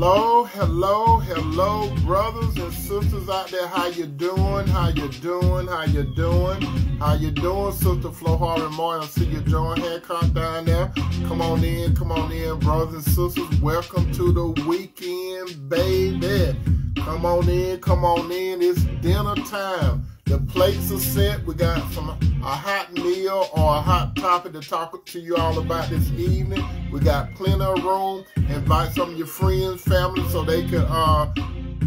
Hello, hello, hello, brothers and sisters out there. How you doing? How you doing? How you doing? How you doing, Sister Flo Harvey Martin? I see you, John Hancock down there. Come on in, brothers and sisters. Welcome to the weekend, baby. Come on in. It's dinner time. The plates are set. We got a hot meal or a hot topic to talk to you all about this evening. We got plenty of room. Invite some of your friends, family, so they can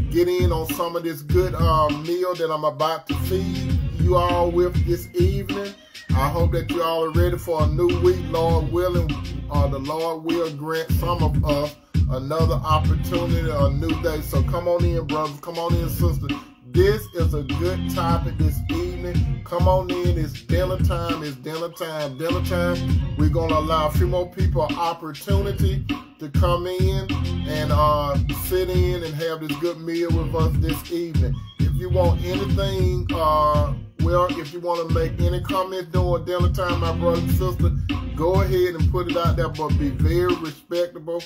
get in on some of this good meal that I'm about to feed you all with this evening. I hope that you all are ready for a new week, Lord willing. The Lord will grant some of us another opportunity, a new day. So come on in, brothers. Come on in, sisters. This is a good topic this evening. Come on in. It's dinner time. It's dinner time. Dinner time. We're going to allow a few more people an opportunity to come in and sit in and have this good meal with us this evening. If you want anything, if you want to make any comments during dinner time, my brother and sister, go ahead and put it out there, but be very respectable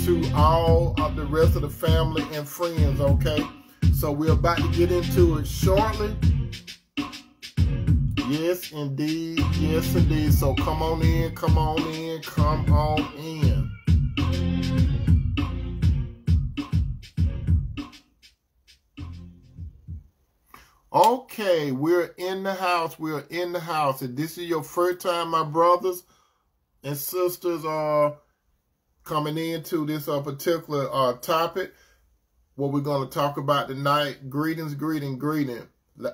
to all of the rest of the family and friends, okay? So we're about to get into it shortly. Yes, indeed. Yes, indeed. So come on in. Okay, we're in the house. If this is your first time, my brothers and sisters are coming into this particular topic, what we're going to talk about tonight. Greetings.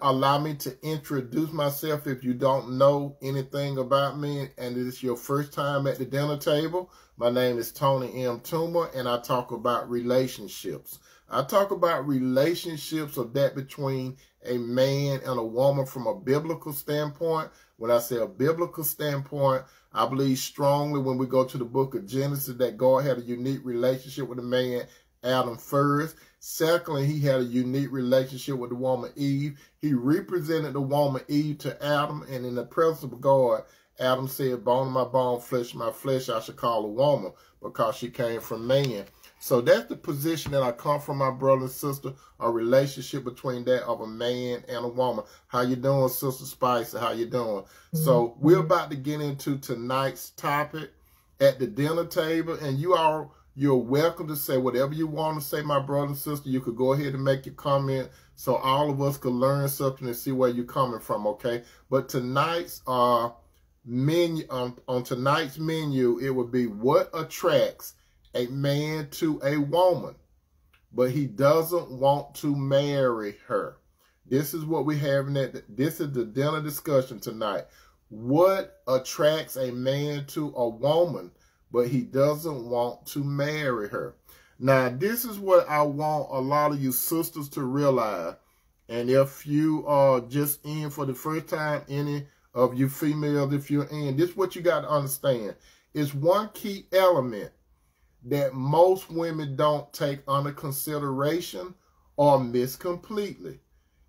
Allow me to introduce myself if you don't know anything about me and it is your first time at the dinner table. My name is Tony M. Toomer, and I talk about relationships. I talk about relationships of that between a man and a woman from a biblical standpoint. When I say a biblical standpoint, I believe strongly when we go to the book of Genesis that God had a unique relationship with the man Adam first. Secondly, he had a unique relationship with the woman Eve. He represented the woman Eve to Adam, and in the presence of God, Adam said, bone of my bone, flesh of my flesh, I should call a woman, because she came from man. So that's the position that I come from, my brother and sister, a relationship between that of a man and a woman. How you doing, Sister Spicy? How you doing? So we're about to get into tonight's topic at the dinner table, and you're welcome to say whatever you want to say, my brother and sister. You could go ahead and make your comment so all of us could learn something and see where you're coming from, okay? But tonight's menu, on tonight's menu, it would be what attracts a man to a woman, but he doesn't want to marry her. This is what we're having this is the dinner discussion tonight. What attracts a man to a woman, but he doesn't want to marry her? Now, this is what I want a lot of you sisters to realize. And if you are just in for the first time, any of you females, if you're in, this is what you got to understand. It's one key element that most women don't take under consideration or miss completely.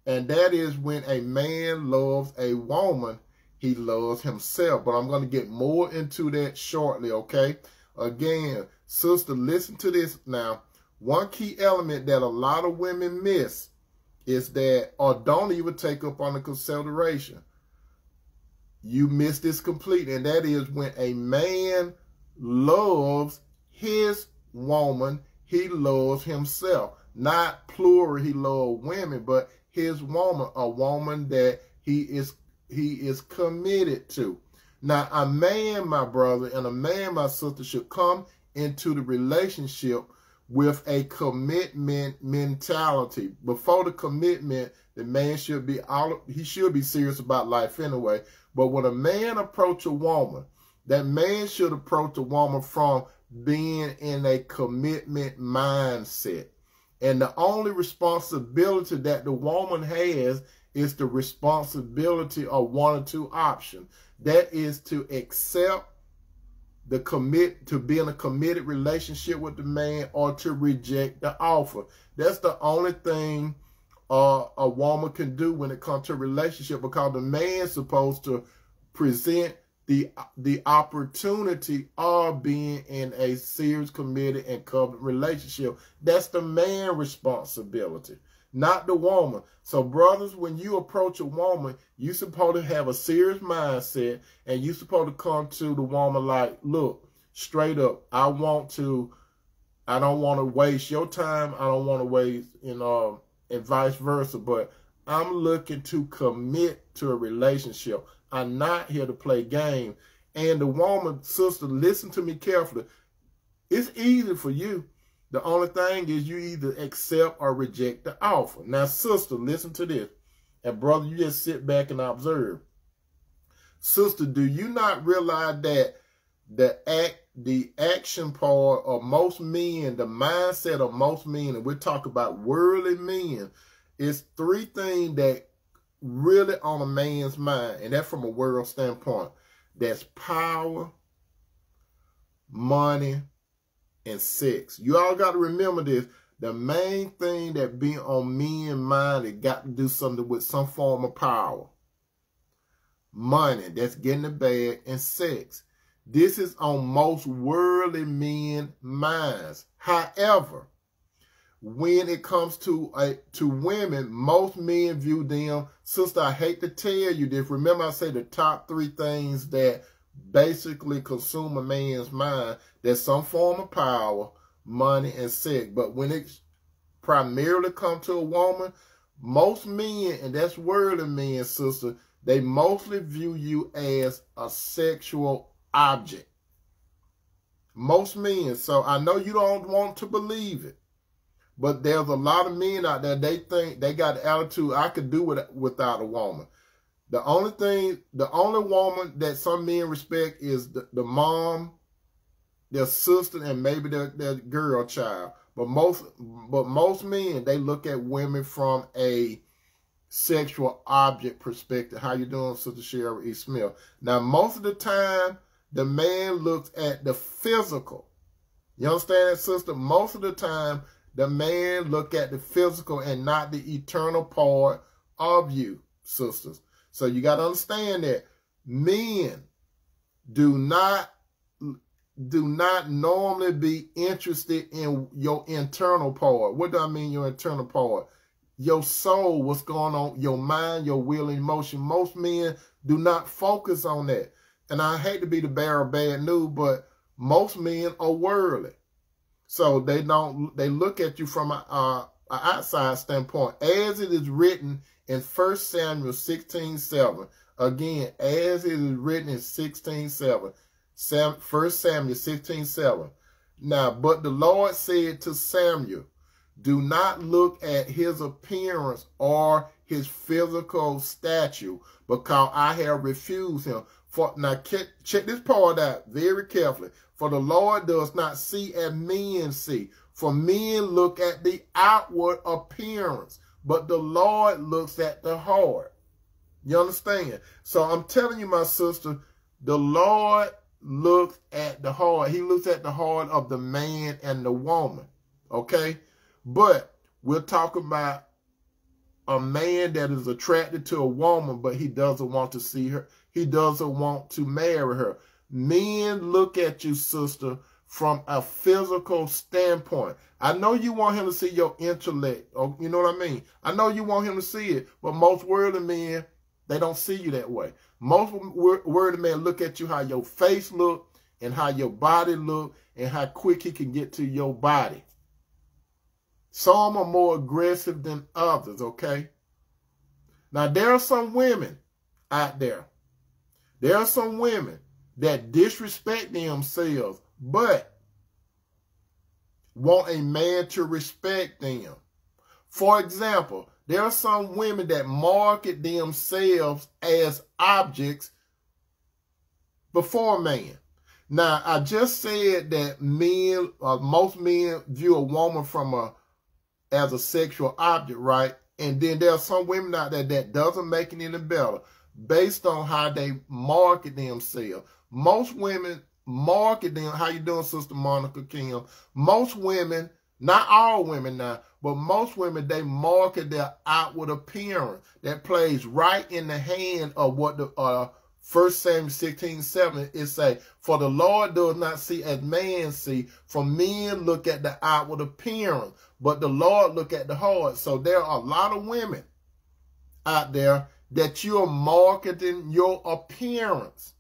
And that is when a man loves a woman, he loves himself. But I'm going to get more into that shortly, okay? Again, sister, listen to this now. One key element that a lot of women miss is that, or don't even take up under consideration. You miss this completely, and that is when a man loves his woman, he loves himself. Not plural, he loves women, but his woman, a woman that he is committed to. Now, a man, my brother, and a man, my sister, should come into the relationship with a commitment mentality. Before the commitment, the man should be serious about life anyway. But when a man approach a woman, that man should approach a woman from being in a commitment mindset. And the only responsibility that the woman has is the responsibility of one or two options. That is to accept to be in a committed relationship with the man, or to reject the offer. That's the only thing a woman can do when it comes to a relationship, because the man's supposed to present the opportunity of being in a serious, committed, and covenant relationship. That's the man's responsibility, not the woman. So, brothers, when you approach a woman, you're supposed to have a serious mindset, and you're supposed to come to the woman like, look, straight up, I don't want to waste your time. I don't want to waste, and vice versa. But I'm looking to commit to a relationship. I'm not here to play games. And the woman, sister, listen to me carefully. It's easy for you. The only thing is you either accept or reject the offer. Now, sister, listen to this. And brother, you just sit back and observe. Sister, do you not realize that the action part of most men, the mindset of most men, and we're talking about worldly men, is three things that really on a man's mind, and that's from a world standpoint. That's power, money, and sex. You all got to remember this. The main thing that be on men's mind, it got to do something with some form of power. Money, that's getting the bag, and sex. This is on most worldly men's minds. However, when it comes to women, most men view them, sister, I hate to tell you this. Remember I say the top three things that basically consume a man's mind. There's some form of power, money, and sex. But when it primarily comes to a woman, most men, and that's worldly men, sister, they mostly view you as a sexual object. Most men. So I know you don't want to believe it. But there's a lot of men out there, they think they got the attitude, I could do it without a woman. The only woman that some men respect is the mom, their sister, and maybe their girl child. But most men, they look at women from a sexual object perspective. How you doing, Sister Cheryl E. Smith? Now, most of the time, the man looks at the physical. You understand that, sister? Most of the time, the man look at the physical and not the eternal part of you, sisters. So you got to understand that men do not normally be interested in your internal part. What do I mean your internal part? Your soul, what's going on, your mind, your will, and emotion. Most men do not focus on that. And I hate to be the bearer of bad news, but most men are worldly. So they look at you from an outside standpoint. As it is written in 1 Samuel 16:7. Again, as it is written in 16:7. 1 Samuel 16:7. Now, but the Lord said to Samuel, do not look at his appearance or his physical stature, because I have refused him. Now, check this part out very carefully. For the Lord does not see as men see. For men look at the outward appearance, but the Lord looks at the heart. You understand? So I'm telling you, my sister, the Lord looks at the heart. He looks at the heart of the man and the woman. Okay? But we're talking about a man that is attracted to a woman, but he doesn't want to see her. He doesn't want to marry her. Men look at you, sister, from a physical standpoint. I know you want him to see your intellect. Or, you know what I mean? I know you want him to see it, but most worldly men, they don't see you that way. Most worldly men look at you how your face look and how your body look and how quick he can get to your body. Some are more aggressive than others, okay? Now, there are some women out there. There are some women that disrespect themselves, but want a man to respect them. For example, there are some women that market themselves as objects before a man. Now, I just said that men, most men view a woman as a sexual object, right? And then there are some women out there that doesn't make it any better based on how they market themselves. Most women market them. How you doing, Sister Monica Kim? Most women, not all women now, but most women, they market their outward appearance. That plays right in the hand of what the 1 Samuel 16:7, it say, for the Lord does not see as man see, for men look at the outward appearance, but the Lord look at the heart. So there are a lot of women out there that you're marketing your appearance.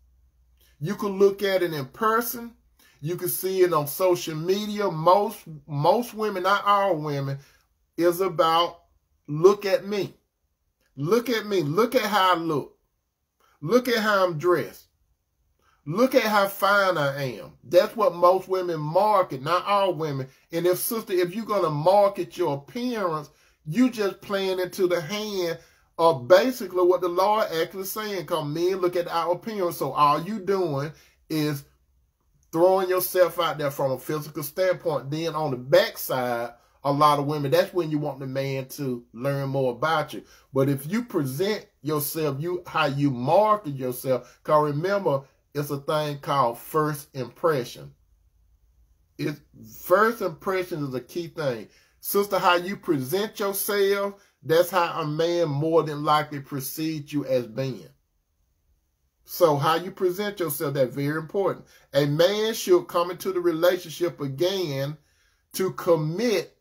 You can look at it in person. You can see it on social media. Most women, not all women, is about look at me. Look at me. Look at how I look. Look at how I'm dressed. Look at how fine I am. That's what most women market, not all women. And if you're going to market your appearance, you just playing into the hand of basically what the Lord actually saying, because men look at our appearance. So all you doing is throwing yourself out there from a physical standpoint. Then on the backside, a lot of women, that's when you want the man to learn more about you. But if you present yourself, how you market yourself, because remember, it's a thing called first impression. First impression is a key thing. Sister, how you present yourself, that's how a man more than likely perceives you as being. So how you present yourself, that's very important. A man should come into the relationship again to commit,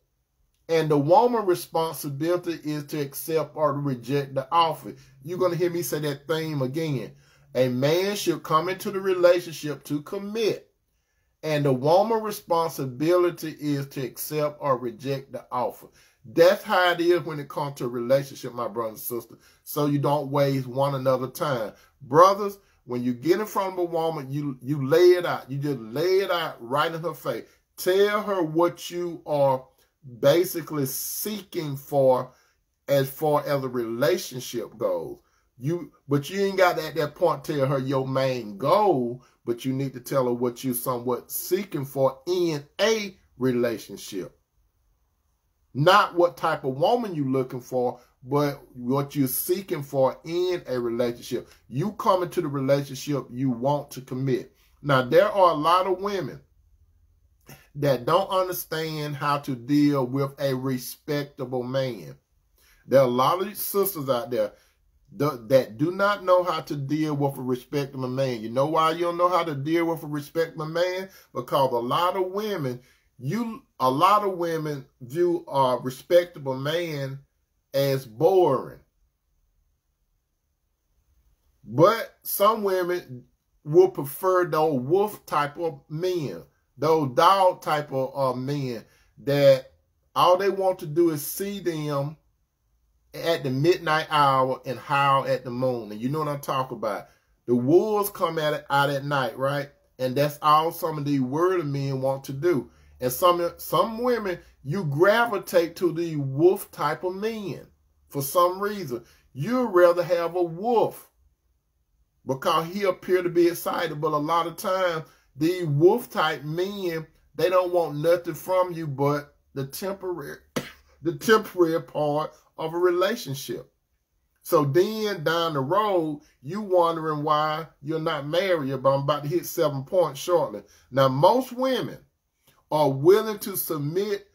and the woman's responsibility is to accept or to reject the offer. You're going to hear me say that theme again. A man should come into the relationship to commit, and the woman's responsibility is to accept or reject the offer. That's how it is when it comes to a relationship, my brother and sister. So you don't waste one another's time. Brothers, when you get in front of a woman, you lay it out. You just lay it out right in her face. Tell her what you are basically seeking for as far as a relationship goes. But you ain't got to at that point tell her your main goal, but you need to tell her what you're somewhat seeking for in a relationship. Not what type of woman you're looking for, but what you're seeking for in a relationship. You come into the relationship you want to commit. Now, there are a lot of women that don't understand how to deal with a respectable man. There are a lot of sisters out there that do not know how to deal with a respectable man. You know why you don't know how to deal with a respectable man? Because a lot of women view a respectable man as boring. But some women will prefer those wolf type of men, those dog type of men that all they want to do is see them at the midnight hour and howl at the moon. And you know what I'm talking about. The wolves come out at night, right? And that's all some of these worldly men want to do. And some women, you gravitate to the wolf type of men. For some reason, you'd rather have a wolf because he appear to be excited. But a lot of times, the wolf type men, they don't want nothing from you but the temporary part of a relationship. So then down the road, you wondering why you're not married, but I'm about to hit 7 points shortly. Now, most women are willing to submit.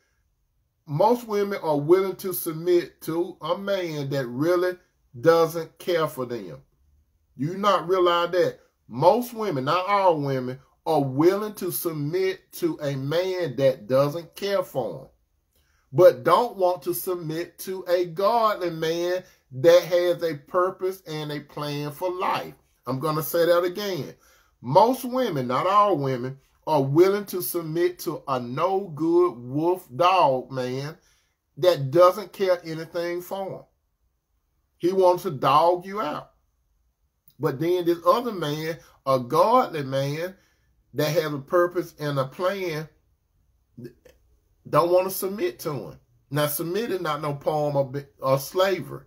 Most women are willing to submit to a man that really doesn't care for them. You not realize that? Most women, not all women, are willing to submit to a man that doesn't care for them, but don't want to submit to a godly man that has a purpose and a plan for life. I'm going to say that again. Most women, not all women, are willing to submit to a no-good wolf dog man that doesn't care anything for them. He wants to dog you out. But then this other man, a godly man that has a purpose and a plan, don't want to submit to him. Now, submit is not no form of slavery.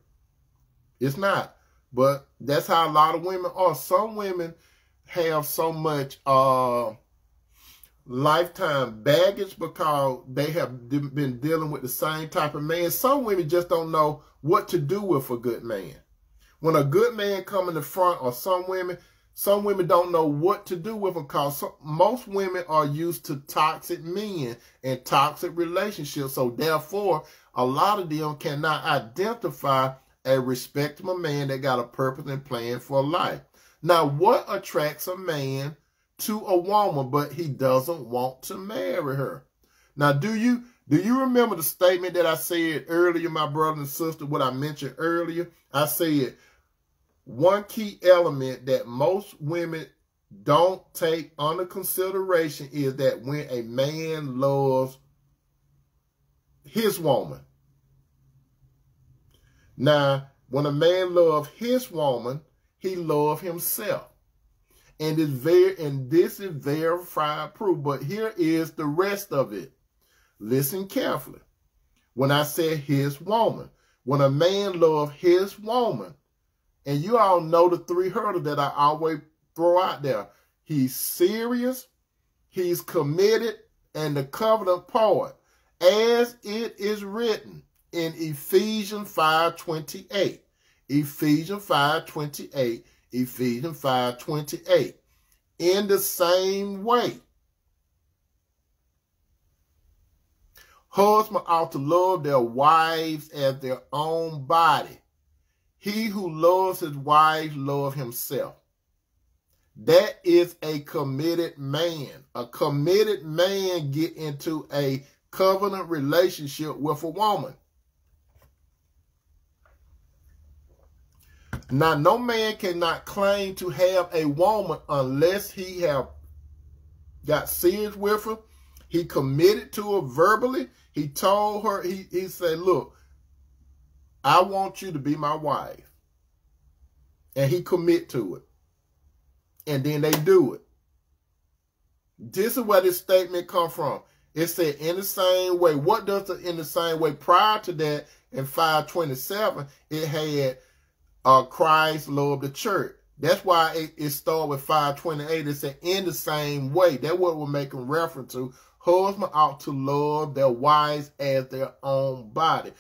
It's not. But that's how a lot of women are. Some women have so much lifetime baggage because they have been dealing with the same type of man. Some women just don't know what to do with a good man. When a good man come in the front, or some women don't know what to do with him because most women are used to toxic men and toxic relationships. So therefore, a lot of them cannot identify a respectable man that got a purpose and plan for life. Now, what attracts a man to a woman, but he doesn't want to marry her? Now, do you remember the statement that I said earlier, my brother and sister, what I mentioned earlier? I said one key element that most women don't take under consideration is that when a man loves his woman. Now, when a man loves his woman, he loves himself. And this is verified proof. But here is the rest of it. Listen carefully. When I said his woman, when a man loves his woman, and you all know the three hurdles that I always throw out there. He's serious, he's committed, and the covenant part, as it is written in Ephesians 5:28. Ephesians 5:28. Ephesians 5:28. In the same way, husbands ought to love their wives as their own body. He who loves his wife loves himself. That is a committed man. A committed man get into a covenant relationship with a woman. Now, no man cannot claim to have a woman unless he have got serious with her. He committed to her verbally. He told her, he said, look, I want you to be my wife. And he commit to it. And then they do it. This is where this statement come from. It said in the same way. What does the in the same way? Prior to that, in 5:27, it had Christ loved the church. That's why it started with 5:28. It said in the same way. That's what we're making reference to. Husbands ought to love their wives as their own body.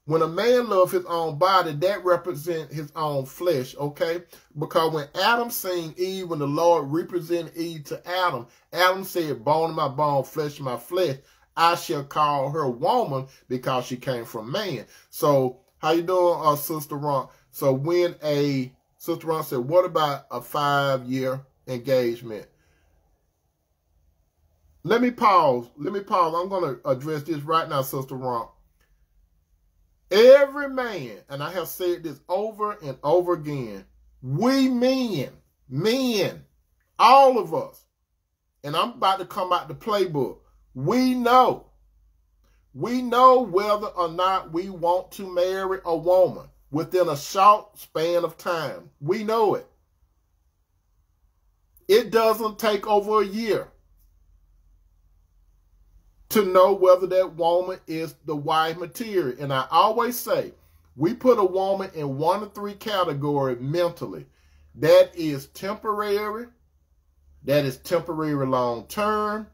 When a man loves his own body, that represents his own flesh, okay? Because when Adam seen Eve, when the Lord represented Eve to Adam, Adam said, bone of my bone, flesh of my flesh, I shall call her woman because she came from man. So, how you doing, Sister Ron? So, when Sister Ron said, what about a 5-year engagement? Let me pause. I'm going to address this right now, Sister Ron. Every man, and I have said this over and over again, we men, all of us, and I'm about to come out the playbook, we know whether or not we want to marry a woman within a short span of time. We know it. It doesn't take over a year to know whether that woman is the wife material. And I always say, we put a woman in 1 of 3 categories mentally. That is temporary, long term,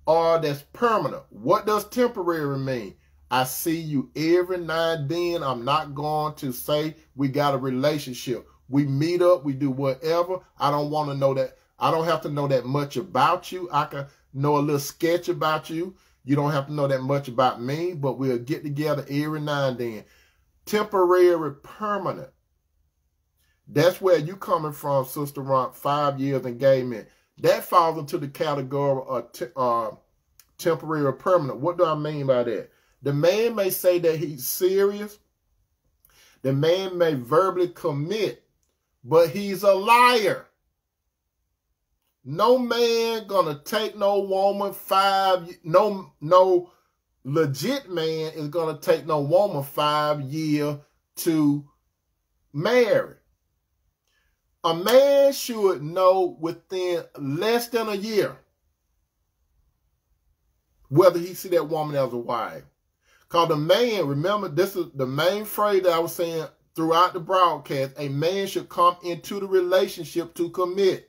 or that's permanent. What does temporary mean? I see you every now and then. I'm not going to say we got a relationship. We meet up, we do whatever. I don't want to know that. I don't have to know that much about you. I can know a little sketch about you. You don't have to know that much about me, but we'll get together every now and then. Temporary, permanent. That's where you coming from, Sister Ron, 5 years engagement. That falls into the category of temporary or permanent. What do I mean by that? The man may say that he's serious. The man may verbally commit, but he's a liar. No man gonna take no woman no legit man is gonna take no woman 5 years to marry. A man should know within less than a year whether he see that woman as a wife. Because the man, remember, this is the main phrase that I was saying throughout the broadcast, a man should come into the relationship to commit.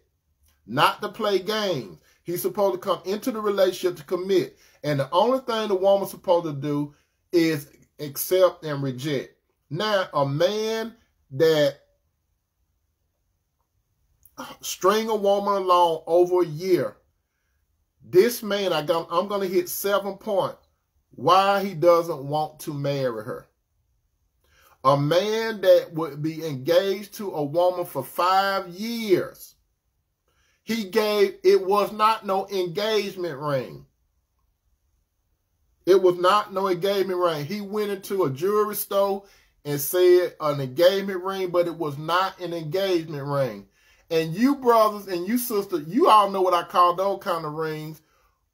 Not to play games. He's supposed to come into the relationship to commit. And the only thing the woman's supposed to do is accept and reject. Now, a man that string a woman along over a year, this man, I'm going to hit 7 points why he doesn't want to marry her. A man that would be engaged to a woman for 5 years, it was not no engagement ring. It was not no engagement ring. He went into a jewelry store and said an engagement ring, but it was not an engagement ring. And you brothers and you sisters, you all know what I call those kind of rings.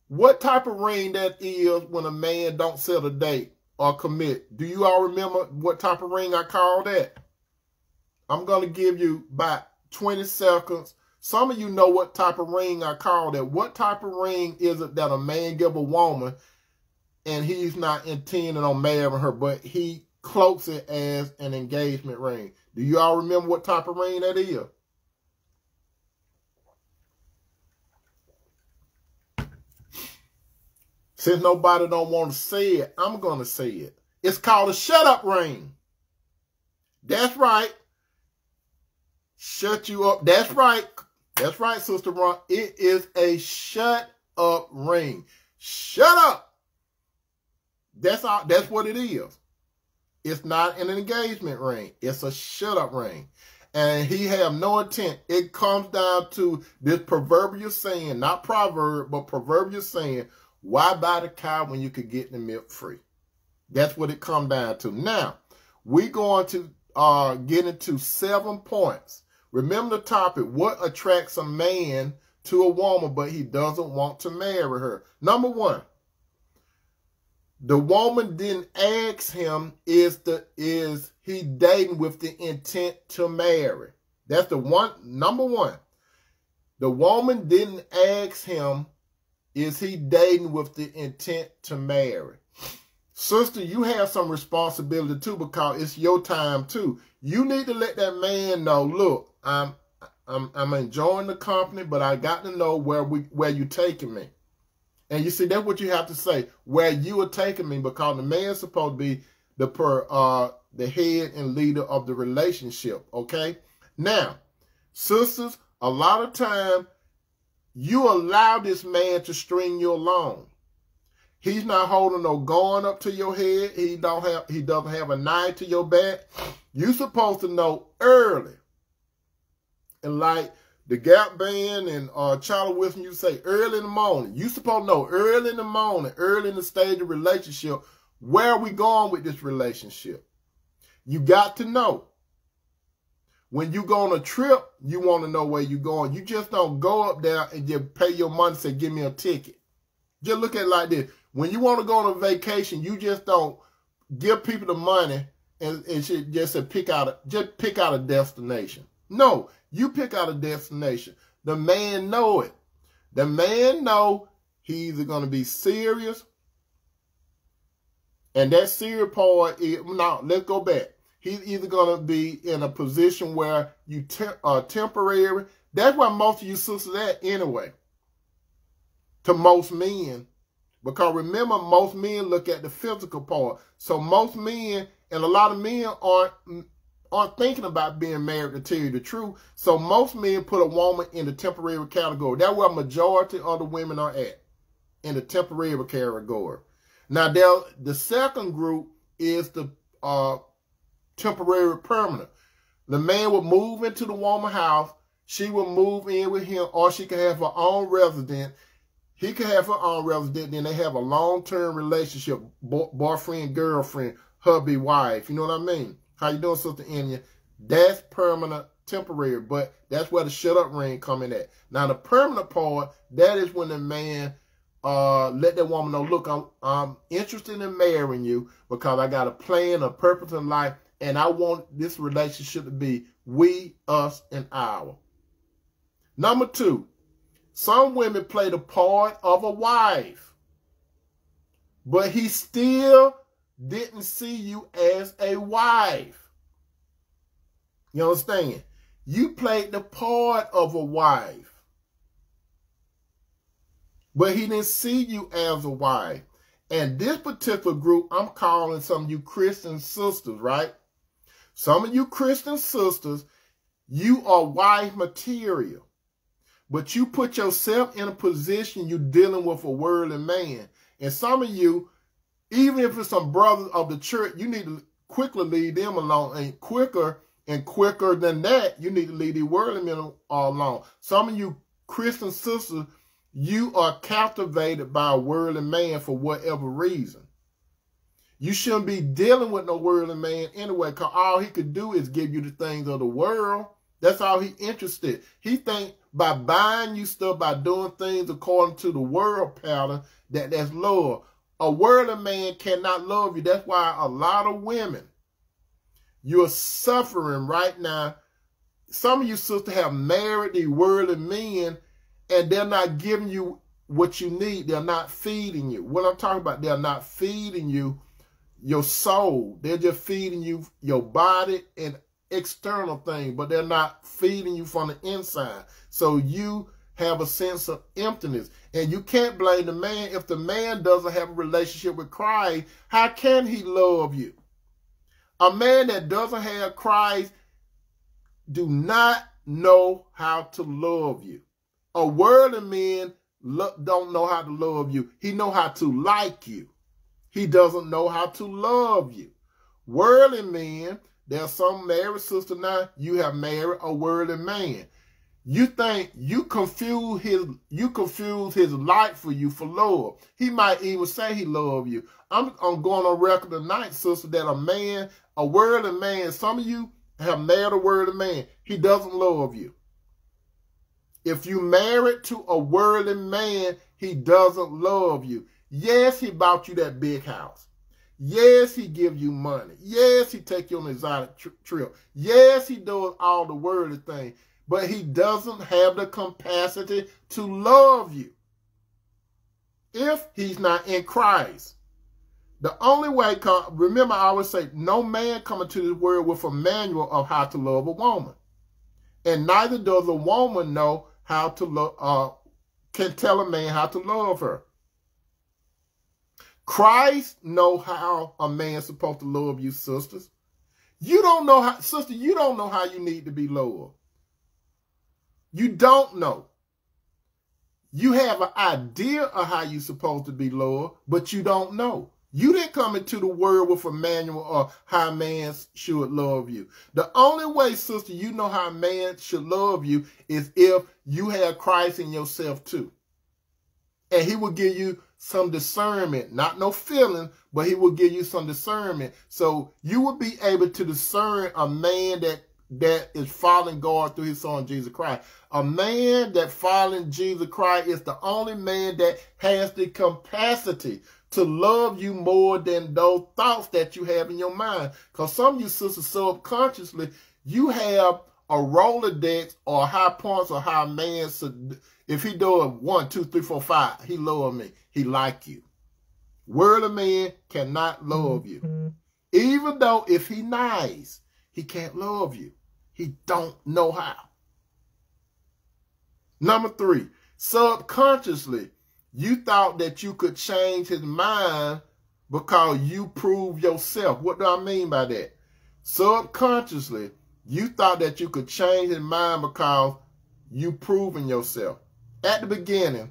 What type of ring that is when a man don't set a date or commit? Do you all remember what type of ring I call that? I'm going to give you about 20 seconds. Some of you know what type of ring I call that. What type of ring is it that a man give a woman and he's not intending on marrying her, but he cloaks it as an engagement ring? Do you all remember what type of ring that is? Since nobody don't want to say it, I'm going to say it. It's called a shut-up ring. That's right. Shut you up. That's right. That's right, Sister Ron. It is a shut-up ring. Shut up. That's what it is. It's not an engagement ring. It's a shut-up ring. And he have no intent. It comes down to this proverbial saying, not proverb, but proverbial saying, why buy the cow when you could get the milk free? That's what it comes down to. Now, we're going to get into 7 points. Remember the topic, what attracts a man to a woman, but he doesn't want to marry her? Number 1, the woman didn't ask him, is he dating with the intent to marry? That's number 1. The woman didn't ask him, is he dating with the intent to marry? Sister, you have some responsibility too, because it's your time too. You need to let that man know, look, I'm enjoying the company, but I got to know where you taking me. And you see, that's what you have to say, where you are taking me, because the man's supposed to be the head and leader of the relationship, okay? Now, sisters, a lot of time, you allow this man to string you along. He's not holding no gun up to your head. He doesn't have a knife to your back. You're supposed to know early. And like the Gap Band and Charlie Wilson, you say early in the morning. You're supposed to know early in the morning, early in the stage of relationship, where are we going with this relationship? You got to know. When you go on a trip, you want to know where you're going. You just don't go up there and just pay your money and say, give me a ticket. Just look at it like this. When you want to go on a vacation, you just don't give people the money and just pick out a destination. No, you pick out a destination. The man know it. The man know he's either going to be serious. And that serious part is, now let's go back. He's either going to be in a position where you temporary. That's where most of you sisters at anyway. To most men. Because remember, most men look at the physical part. So most men, and a lot of men aren't thinking about being married, to tell you the truth. So most men put a woman in the temporary category. That's where a majority of the women are at. In the temporary category. Now, the second group is the temporary permanent. The man would move into the woman's house. She would move in with him, or she could have her own residence. He could have her own residence. Then they have a long-term relationship, boyfriend, girlfriend, hubby, wife. You know what I mean? How you doing, Sister Enya? That's permanent, temporary, but that's where the shut-up ring come in at. Now, the permanent part, that is when the man let that woman know, look, I'm interested in marrying you because I got a plan, a purpose in life, and I want this relationship to be we, us, and our. Number 2, some women play the part of a wife, but he still didn't see you as a wife. You understand? You played the part of a wife, but he didn't see you as a wife. And this particular group, I'm calling some of you Christian sisters, right? Some of you Christian sisters, you are wife material. But you put yourself in a position you're dealing with a worldly man. And some of you, even if it's some brothers of the church, you need to quickly leave them alone. And quicker than that, you need to leave the worldly men alone. Some of you Christian sisters, you are captivated by a worldly man for whatever reason. You shouldn't be dealing with no worldly man anyway, because all he could do is give you the things of the world. That's all he interested. He think by buying you stuff, by doing things according to the world pattern, that's love. A worldly man cannot love you. That's why a lot of women, you're suffering right now. Some of you sisters have married these worldly men, and they're not giving you what you need. They're not feeding you. What I'm talking about, they're not feeding you your soul. They're just feeding you your body and external things, but they're not feeding you from the inside. So you have a sense of emptiness. And you can't blame the man. If the man doesn't have a relationship with Christ, how can he love you? A man that doesn't have Christ do not know how to love you. A worldly man don't know how to love you. He know how to like you. He doesn't know how to love you. Worldly men, there's some married sister now, you have married a worldly man. You think you confuse his life for you for love. He might even say he love you. I'm going on record tonight, sister, that a worldly man, some of you have married a worldly man. He doesn't love you. If you married to a worldly man, he doesn't love you. Yes, he bought you that big house. Yes, he give you money. Yes, he take you on an exotic trip. Yes, he does all the worldly things. But he doesn't have the capacity to love you if he's not in Christ. The only way, remember I always say, no man coming to this world with a manual of how to love a woman. And neither does a woman know how to love, can tell a man how to love her. Christ know how a man's supposed to love you, sisters. You don't know how, sister, you don't know how you need to be loved. You don't know. You have an idea of how you're supposed to be loved, but you don't know. You didn't come into the world with a manual of how a man should love you. The only way, sister, you know how a man should love you is if you have Christ in yourself too. And he will give you some discernment, not no feeling, but he will give you some discernment. So you will be able to discern a man that is following God through his son, Jesus Christ. A man that following Jesus Christ is the only man that has the capacity to love you more than those thoughts that you have in your mind. Because some of you sisters subconsciously, you have a Rolodex or high points of how a man should, if he does 1, 2, 3, 4, 5, he love me. He like you. Worldly man cannot love you. Even though if he nice, he can't love you. He don't know how. Number 3, subconsciously, you thought that you could change his mind because you prove yourself. What do I mean by that? Subconsciously, you thought that you could change his mind because you proven yourself. At the beginning,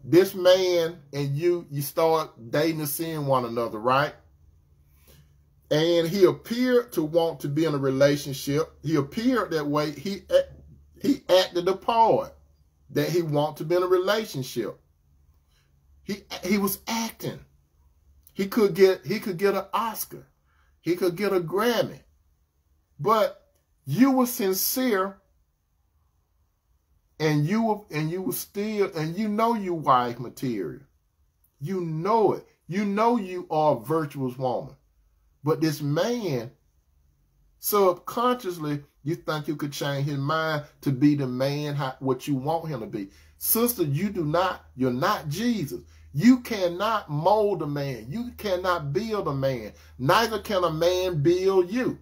this man and you start dating and seeing one another, right? And he appeared to want to be in a relationship. He appeared that way. He acted the part that he want to be in a relationship. He was acting. He could get an Oscar. He could get a Grammy. But you were sincere, and you were still, and you know you wife material. You know it. You know you are a virtuous woman. But this man, subconsciously, you think you could change his mind to be the man what you want him to be. Sister, you're not Jesus. You cannot mold a man. You cannot build a man. Neither can a man build you.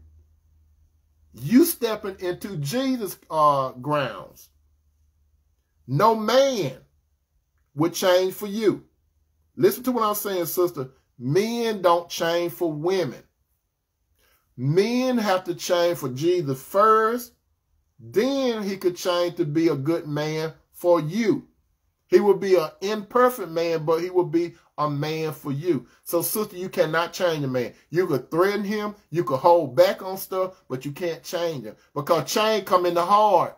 You stepping into Jesus' grounds. No man would change for you. Listen to what I'm saying, sister. Men don't change for women. Men have to change for Jesus first. Then he could change to be a good man for you. He will be an imperfect man, but he will be a man for you. So, sister, you cannot change a man. You could threaten him. You could hold back on stuff, but you can't change him. Because change come in the heart.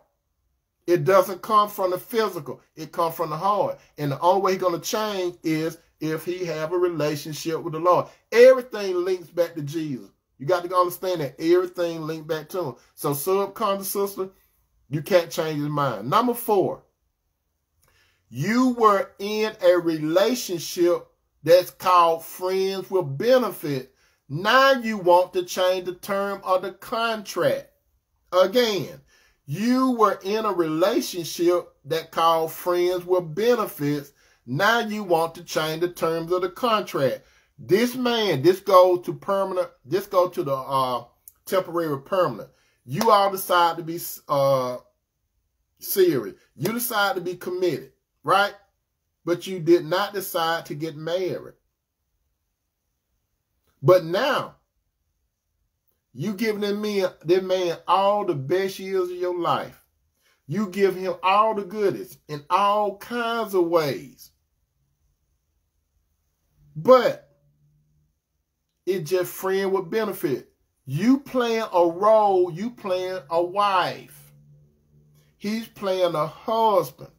It doesn't come from the physical. It comes from the heart. And the only way he's going to change is if he have a relationship with the Lord. Everything links back to Jesus. You got to understand that everything linked back to him. So, subconscious, sister, you can't change his mind. Number 4. You were in a relationship that's called friends with benefit. Now you want to change the term of the contract. Again, you were in a relationship that called friends with benefits. Now you want to change the terms of the contract. This man, this goes to permanent, this goes to the temporary permanent. You all decide to be serious. You decide to be committed. Right? But you did not decide to get married. But now, you giving that man all the best years of your life. You give him all the goodies in all kinds of ways. But it's just friend with benefit. You playing a role, you playing a wife. He's playing a husband.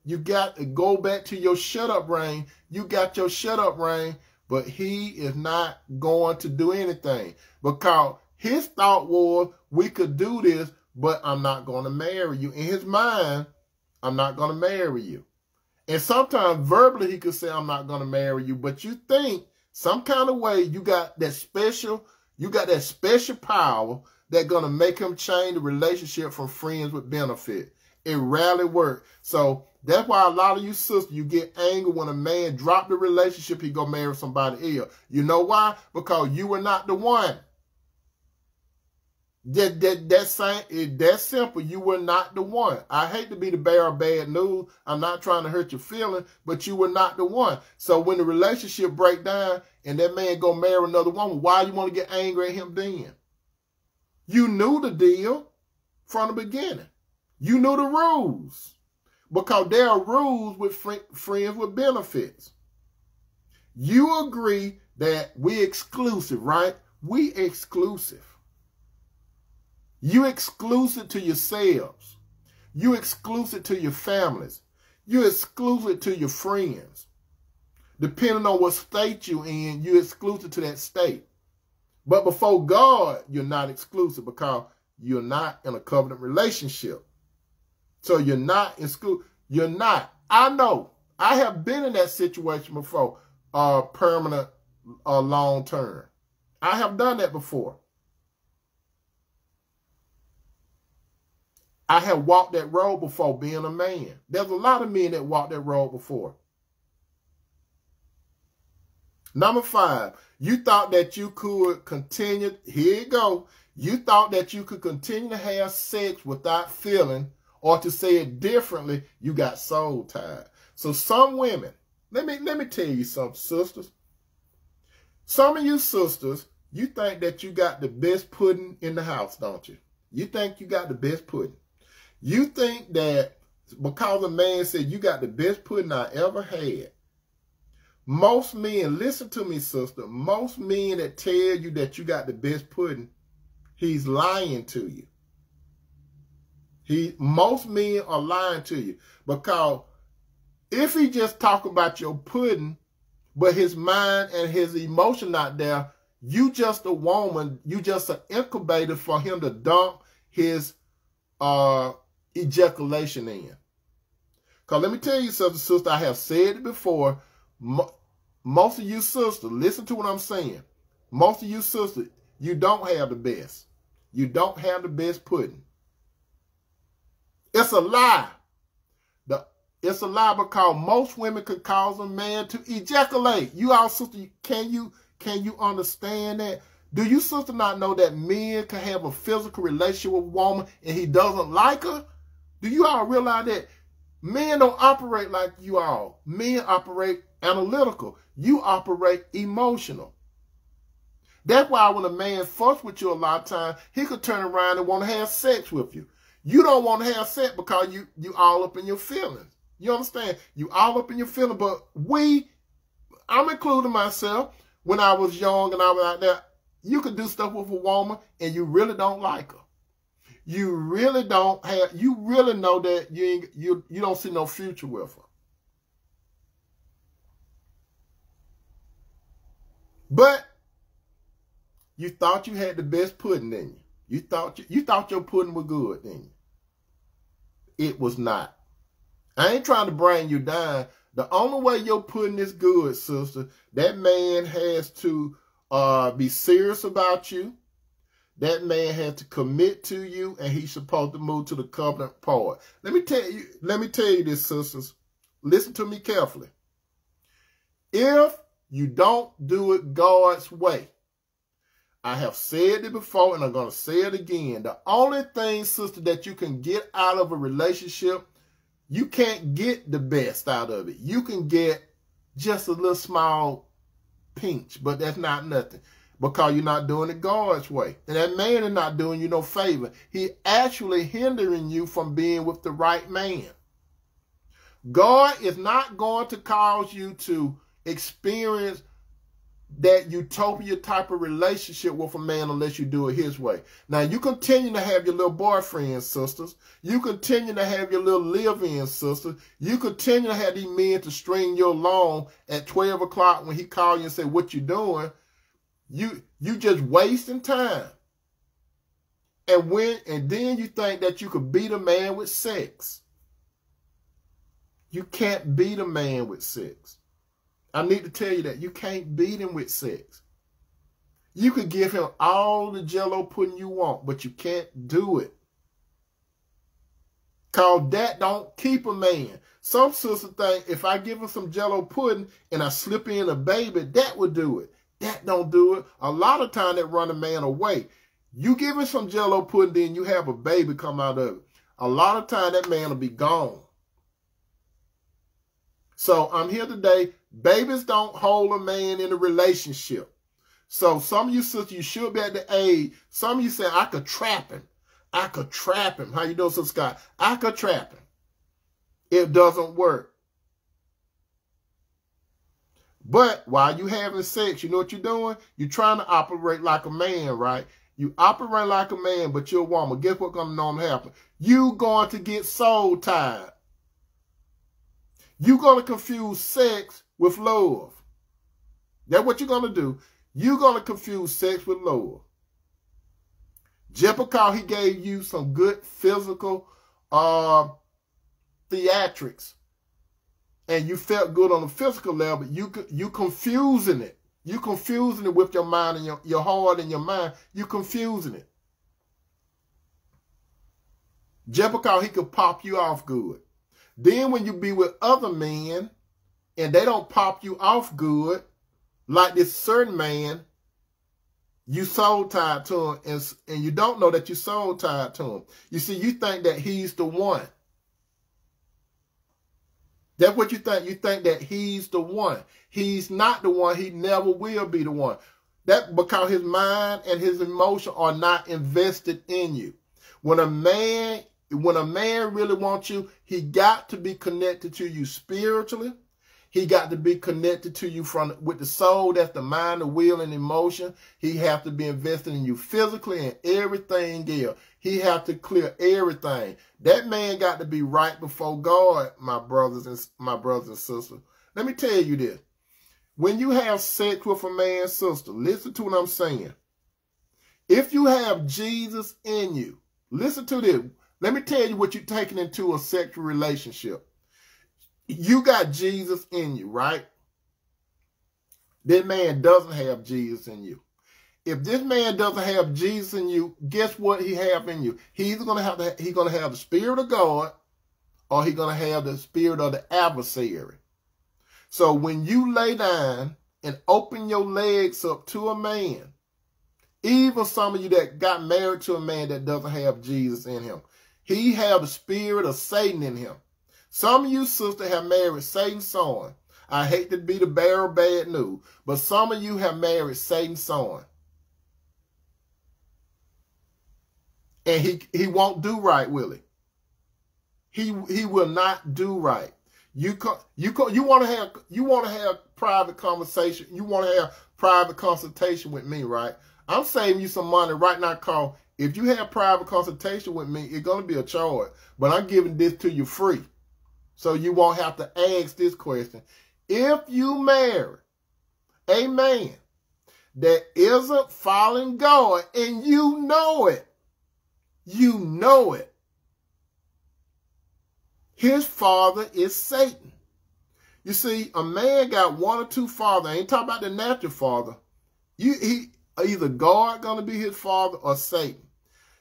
You got to go back to your shut-up reign. You got your shut-up reign, but he is not going to do anything. Because his thought was, we could do this, but I'm not going to marry you. In his mind, I'm not going to marry you. And sometimes verbally he could say, I'm not going to marry you. But you think some kind of way you got that special power that's going to make him change the relationship from friends with benefit. It rarely works. So that's why a lot of you sisters, you get angry when a man drop the relationship, he go marry somebody else. You know why? Because you were not the one. That's simple. You were not the one. I hate to be the bearer of bad news. I'm not trying to hurt your feelings, but you were not the one. So when the relationship break down and that man go marry another woman, why you want to get angry at him then? You knew the deal from the beginning. You knew the rules. Because there are rules with friends with benefits. You agree that we exclusive, right? We exclusive. You exclusive to yourselves. You exclusive to your families. You exclusive to your friends. Depending on what state you're in, you're exclusive to that state. But before God, you're not exclusive because you're not in a covenant relationship. So you're not in school. You're not. I know. I have been in that situation before. Permanent, long term. I have done that before. I have walked that road before being a man. There's a lot of men that walked that road before. Number 5, you thought that you could continue. Here you go. You thought that you could continue to have sex without feeling. Or to say it differently, you got soul tied. So some women, let me tell you something, sisters. Some of you sisters, you think that you got the best pudding in the house, don't you? You think you got the best pudding. You think that because a man said you got the best pudding I ever had. Most men, listen to me, sister, most men that tell you that you got the best pudding, he's lying to you. Most men are lying to you because if he just talk about your pudding, but his mind and his emotion not there, you just a woman, you just an incubator for him to dump his ejaculation in. Because let me tell you something, sister, I have said it before. Most of you sisters, listen to what I'm saying. Most of you sisters, you don't have the best. You don't have the best pudding. It's a lie. It's a lie because most women could cause a man to ejaculate. You all, sister, can you understand that? Do you, sister, not know that men can have a physical relationship with a woman and he doesn't like her? Do you all realize that? Men don't operate like you all. Men operate analytical. You operate emotional. That's why when a man fucks with you a lot of times, he could turn around and want to have sex with you. You don't want to have sex because you all up in your feelings. You understand? You all up in your feeling, but I'm including myself, when I was young and I was out there, you could do stuff with a woman and you really don't like her. You really know that you don't see no future with her. But you thought you had the best pudding, didn't you? You thought your pudding was good, didn't you? It was not. I ain't trying to bring you down. The only way your pudding is good, sister, that man has to be serious about you. That man has to commit to you, and he's supposed to move to the covenant part. Let me tell you this, sisters. Listen to me carefully. If you don't do it God's way, I have said it before, and I'm going to say it again. The only thing, sister, that you can get out of a relationship, you can't get the best out of it. You can get just a little small pinch, but that's not nothing, because you're not doing it God's way. And that man is not doing you no favor. He actually hindering you from being with the right man. God is not going to cause you to experience that utopia type of relationship with a man unless you do it his way. Now, you continue to have your little boyfriends, sisters. You continue to have your little live-in, sisters. You continue to have these men to string you along at 12 o'clock when he call you and say, what you doing? You just wasting time. And then you think that you could beat a man with sex. You can't beat a man with sex. I need to tell you that you can't beat him with sex. You could give him all the Jell-O pudding you want, but you can't do it. Cause that don't keep a man. Some sisters think if I give him some Jell-O pudding and I slip in a baby, that would do it. That don't do it. A lot of time that run a man away. You give him some Jell-O pudding, then you have a baby come out of it. A lot of time that man will be gone. So I'm here today. Babies don't hold a man in a relationship. So some of you sisters, you should be at the age. Some of you say, I could trap him. I could trap him. How you doing, Sister Scott? I could trap him. It doesn't work. But while you having sex, you know what you're doing? You're trying to operate like a man, right? You operate like a man, but you're a woman. Guess what's going to normally happen? You going to get soul tied. You're going to confuse sex with love. That's what you're going to do. You're going to confuse sex with love. Just because he gave you some good physical theatrics and you felt good on the physical level, you confusing it. You confusing it with your mind and your heart and your mind. You confusing it. Just because he could pop you off good. Then when you be with other men and they don't pop you off good, like this certain man, you soul tied to him, and you don't know that you soul tied to him. You see, you think that he's the one. That's what you think. You think that he's the one. He's not the one. He never will be the one. That because his mind and his emotion are not invested in you. When a man really wants you, he got to be connected to you spiritually. He got to be connected to you with the soul. That's the mind, the will, and emotion. He have to be invested in you physically and everything else. He have to clear everything. That man got to be right before God, my brothers and sisters. Let me tell you this. When you have sex with a man, sister, listen to what I'm saying. If you have Jesus in you, listen to this. Let me tell you what you're taking into a sexual relationship. You got Jesus in you, right? That man doesn't have Jesus in you. If this man doesn't have Jesus in you, guess what he have in you? He's either gonna have the Spirit of God, or he's gonna have the spirit of the adversary. So when you lay down and open your legs up to a man, even some of you that got married to a man that doesn't have Jesus in him, he have the spirit of Satan in him. Some of you sisters have married Satan's son. I hate to be the bearer of bad news, but some of you have married Satan's son. And he won't do right, will he? He will not do right. You want to have private conversation. You want to have private consultation with me, right? I'm saving you some money right now, call. If you have private consultation with me, it's going to be a charge. But I'm giving this to you free. So you won't have to ask this question. If you marry a man that isn't following God and you know it, his father is Satan. You see, a man got one or two fathers. I ain't talking about the natural father. Either God going to be his father or Satan.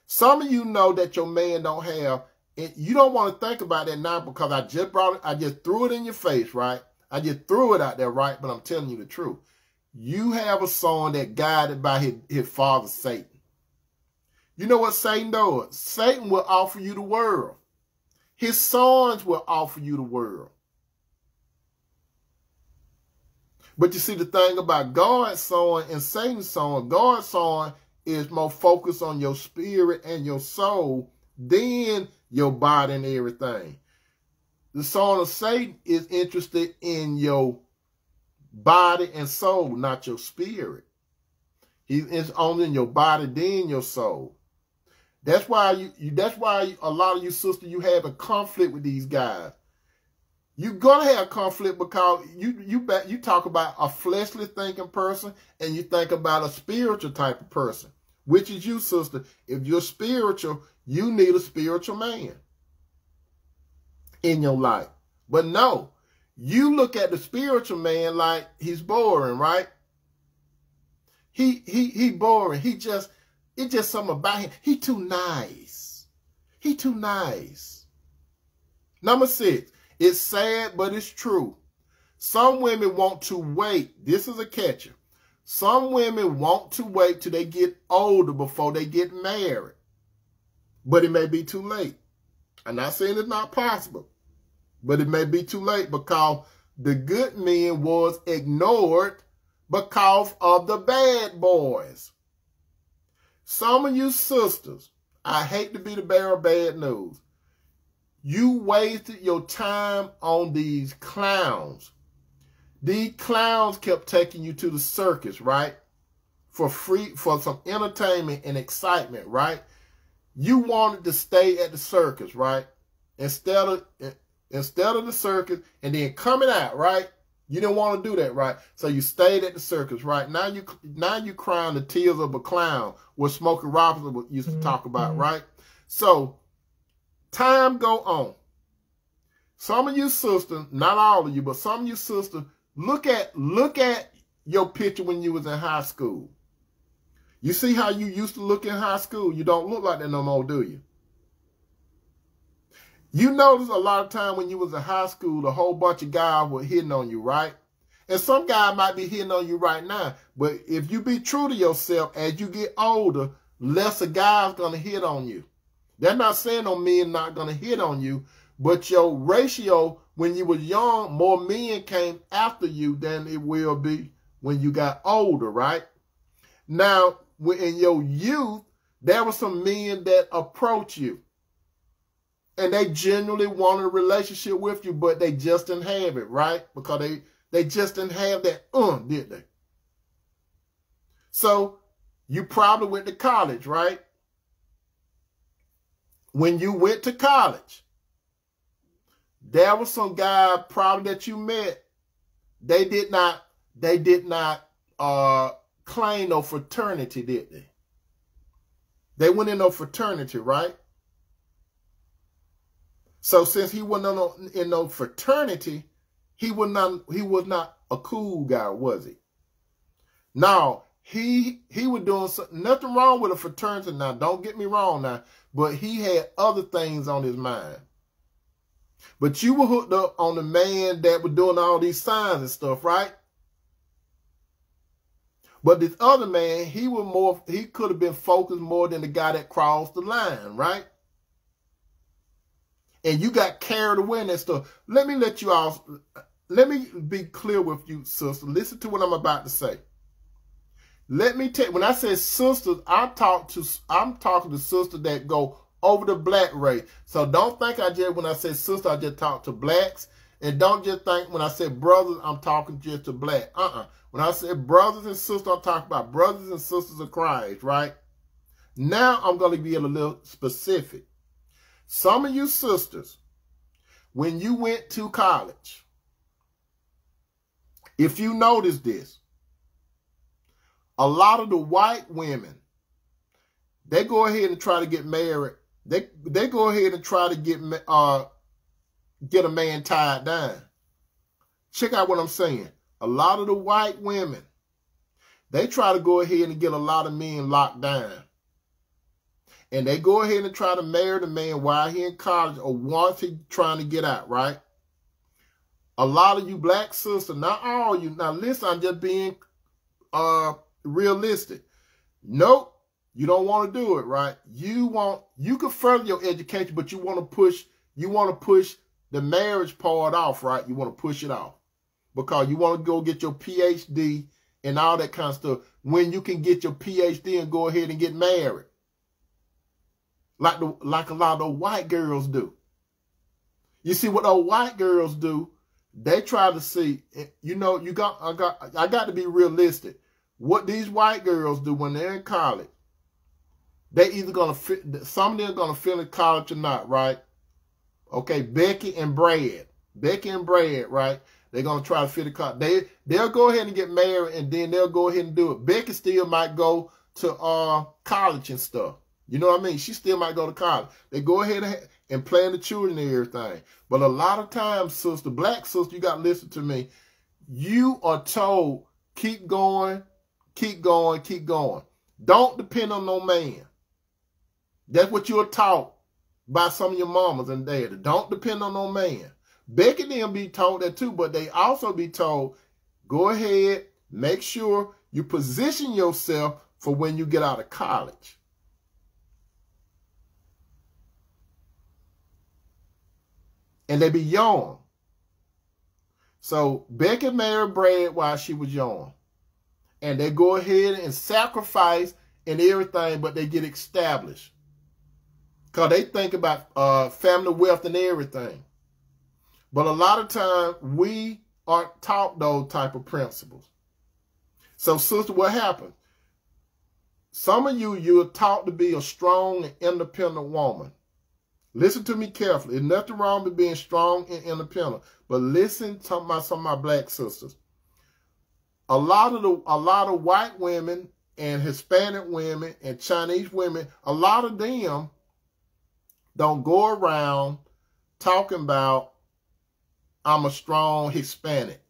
Some of you know that your man don't have, and you don't want to think about that now because I just threw it in your face, right? I just threw it out there, right? But I'm telling you the truth. You have a son that guided by his father, Satan. You know what Satan does? Satan will offer you the world. His sons will offer you the world. But you see, the thing about God's son and Satan's son, God's son is more focused on your spirit and your soul than your body and everything. The son of Satan is interested in your body and soul, not your spirit. He is only in your body, then your soul. That's why that's why a lot of you sisters, you have a conflict with these guys. You're gonna have conflict because you talk about a fleshly thinking person and you think about a spiritual type of person, which is you, sister. If you're spiritual, you need a spiritual man in your life. But no, you look at the spiritual man like he's boring, right? He boring. It's just something about him. He too nice. He too nice. Number 6. It's sad, but it's true. Some women want to wait. This is a catcher. Some women want to wait till they get older before they get married. But it may be too late. I'm not saying it's not possible. But it may be too late because the good men was ignored because of the bad boys. Some of you sisters, I hate to be the bearer of bad news. You wasted your time on these clowns. These clowns kept taking you to the circus, right? For free, for some entertainment and excitement, right? You wanted to stay at the circus, right? Instead of the circus and then coming out, right? You didn't want to do that, right? So you stayed at the circus, right? Now you crying the tears of a clown, what Smokey Robinson used to talk about, right? So time go on. Some of you sisters, not all of you, but some of you sisters, look at your picture when you was in high school. You see how you used to look in high school? You don't look like that no more, do you? You notice a lot of time when you was in high school, a whole bunch of guys were hitting on you, right? And some guy might be hitting on you right now. But if you be true to yourself, as you get older, lesser guys going to hit on you. They're not saying no men not going to hit on you, but your ratio, when you was young, more men came after you than it will be when you got older, right? Now, in your youth, there were some men that approach you. And they genuinely wanted a relationship with you, but they just didn't have it, right? Because they just didn't have that, did they? So you probably went to college, right? When you went to college, there was some guy probably that you met. They did not claim no fraternity, did they? They went in no fraternity, right? So since he wasn't in no fraternity, he was not a cool guy, was he? Now, he was doing nothing wrong with a fraternity now. Don't get me wrong now. But he had other things on his mind. But you were hooked up on the man that was doing all these signs and stuff, right? But this other man, he could have been focused more than the guy that crossed the line, right? And you got carried away in that stuff. Let me be clear with you, sister. Listen to what I'm about to say. Let me tell you, when I say sisters, I'm talking to sisters that go over the black race. So don't think when I say sister, I just talk to blacks And don't just think when I say brothers, I'm talking just to black. When I say brothers and sisters, I'm talking about brothers and sisters of Christ, right? Now I'm going to be a little specific. Some of you sisters, when you went to college, if you notice this, a lot of the white women, they go ahead and try to get married. They go ahead and try to get a man tied down. Check out what I'm saying. A lot of the white women, they try to go ahead and get a lot of men locked down. And they go ahead and try to marry the man while he in college or once he trying to get out, right? A lot of you black sisters, not all you. Now listen, I'm just being realistic. Nope. You don't want to do it, right? You can further your education, but you want to push the marriage part off, right? You want to push it off because you want to go get your PhD and all that kind of stuff when you can get your PhD and go ahead and get married. Like a lot of the white girls do. You see what those white girls do? They try to see, you know, I got to be realistic. What these white girls do when they're in college, they either going to fit, some of them are going to finish college or not, right? Okay, Becky and Brad, right? They're going to try to fit a college. They'll go ahead and get married and then they'll go ahead and do it. Becky still might go to college and stuff. You know what I mean? She still might go to college. They go ahead and plan the children and everything. But a lot of times, sister, black sister, you got to listen to me. You are told, keep going, keep going, keep going. Don't depend on no man. That's what you're taught by some of your mamas and daddy. Don't depend on no man. Becky and them be told that too, but they also be told, go ahead, make sure you position yourself for when you get out of college. And they be young. So Becky married Brad while she was young. And they go ahead and sacrifice and everything, but they get established. Because they think about family wealth and everything. But a lot of times, we aren't taught those type of principles. So, sister, what happens? Some of you're taught to be a strong and independent woman. Listen to me carefully. There's nothing wrong with being strong and independent. But listen to some of my black sisters. A lot of white women and Hispanic women and Chinese women, a lot of them don't go around talking about, I'm a strong Hispanic.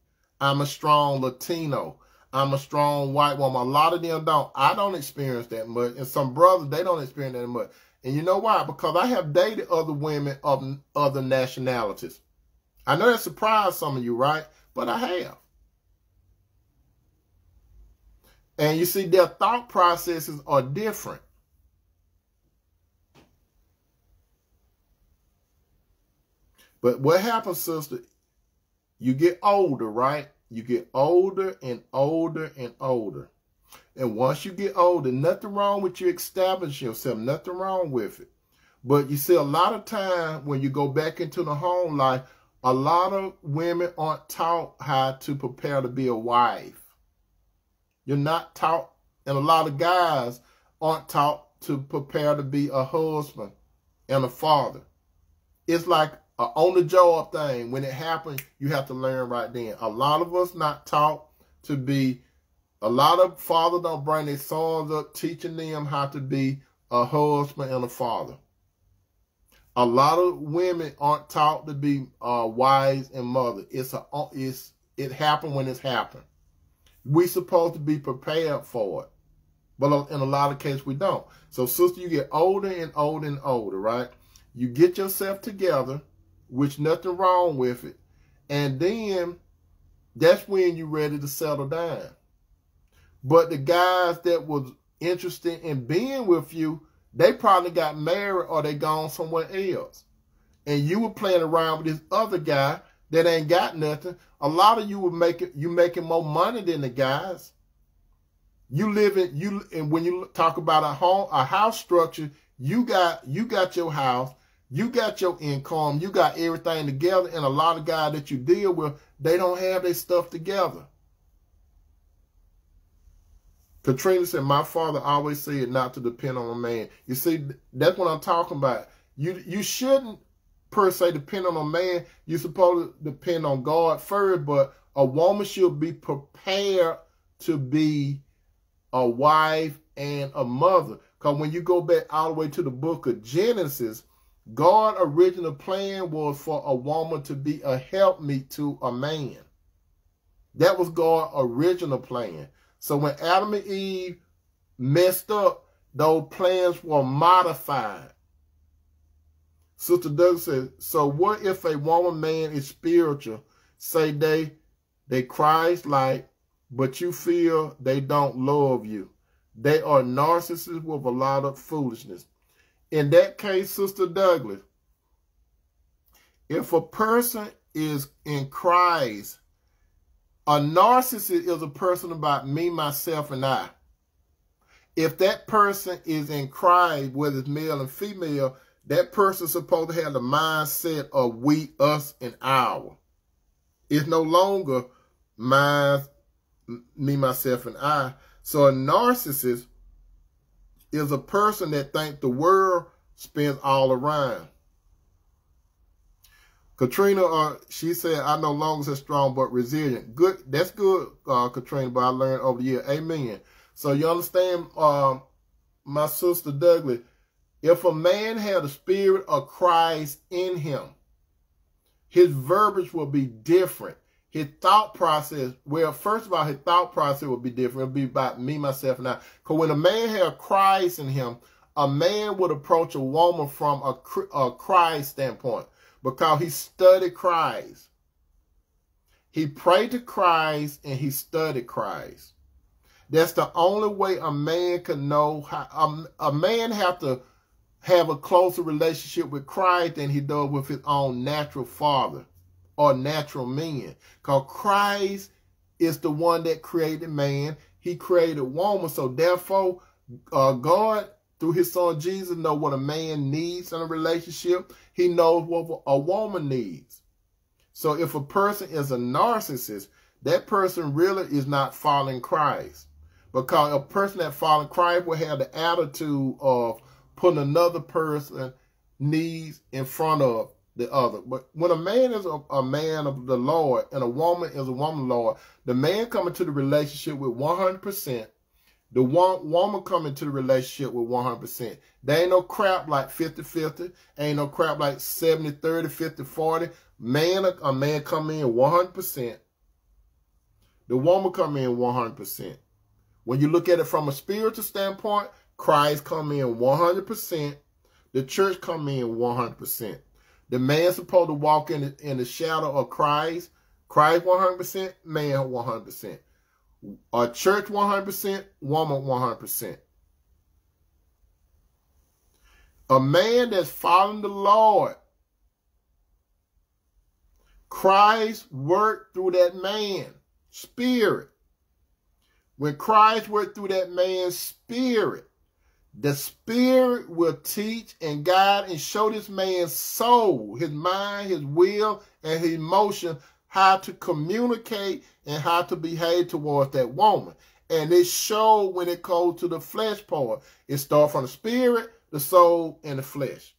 I'm a strong Latino. I'm a strong white woman. A lot of them don't. I don't experience that much. And some brothers, they don't experience that much. And you know why? Because I have dated other women of other nationalities. I know that surprised some of you, right? But I have. And you see, their thought processes are different. But what happens, sister, you get older, right? You get older and older and older. And once you get older, nothing wrong with you establishing yourself. Nothing wrong with it. But you see, a lot of time when you go back into the home life, a lot of women aren't taught how to prepare to be a wife. You're not taught, and a lot of guys aren't taught to prepare to be a husband and a father. It's like an on-the-job thing. When it happens, you have to learn right then. A lot of us not taught to be, a lot of fathers don't bring their sons up teaching them how to be a husband and a father. A lot of women aren't taught to be wives and mothers. It happened when it's happened. We're supposed to be prepared for it. But in a lot of cases, we don't. So, sister, you get older and older and older, right? You get yourself together, which nothing wrong with it. And then that's when you're ready to settle down. But the guys that was interested in being with you, they probably got married or they gone somewhere else. And you were playing around with this other guy that ain't got nothing. A lot of you were making more money than the guys. And when you talk about a house structure, you got your house, You got your income, you got everything together, and a lot of guys that you deal with, they don't have their stuff together. Katrina said, my father always said not to depend on a man. You see, that's what I'm talking about. You shouldn't, per se, depend on a man. You're supposed to depend on God first, but a woman should be prepared to be a wife and a mother. Because when you go back all the way to the book of Genesis, God's original plan was for a woman to be a helpmeet to a man. That was God's original plan. So when Adam and Eve messed up, those plans were modified. Sister Doug said, so what if a woman, man is spiritual, say they Christ-like, but you feel they don't love you? They are narcissists with a lot of foolishness. In that case, Sister Douglas, if a person is in Christ, a narcissist is a person about me, myself, and I. If that person is in Christ, whether it's male and female, that person is supposed to have the mindset of we, us, and our. It's no longer mine, me, myself, and I. So a narcissist is a person that thinks the world spins all around. Katrina, she said, I no longer say strong but resilient. Good, that's good, Katrina, but I learned over the year. Amen. So you understand, my sister Douglas, if a man had the spirit of Christ in him, his verbiage will be different. His thought process, well, first of all, his thought process will be different. It'll be about me, myself, and I. Because when a man had Christ in him, a man would approach a woman from a Christ standpoint because he studied Christ. He prayed to Christ and he studied Christ. That's the only way a man can know how. A man have to have a closer relationship with Christ than he does with his own natural father or natural men. Because Christ is the one that created man. He created woman. So therefore, God, through his son Jesus, knows what a man needs in a relationship. He knows what a woman needs. So if a person is a narcissist, that person really is not following Christ. Because a person that follows Christ will have the attitude of putting another person's needs in front of the other. But when a man is a man of the Lord and a woman is a woman of the Lord, the man coming to the relationship with 100%, the woman coming to the relationship with 100%. There ain't no crap like 50-50. Ain't no crap like 70-30, 50-40. A man come in 100%. The woman come in 100%. When you look at it from a spiritual standpoint, Christ come in 100%. The church come in 100%. The man's supposed to walk in the shadow of Christ. Christ 100%, man 100%. A church 100%, woman 100%. A man that's following the Lord, Christ worked through that man, spirit. When Christ worked through that man's spirit, the spirit will teach and guide and show this man's soul, his mind, his will, and his emotion how to communicate and how to behave towards that woman. And it shows when it goes to the flesh part. It starts from the spirit, the soul, and the flesh.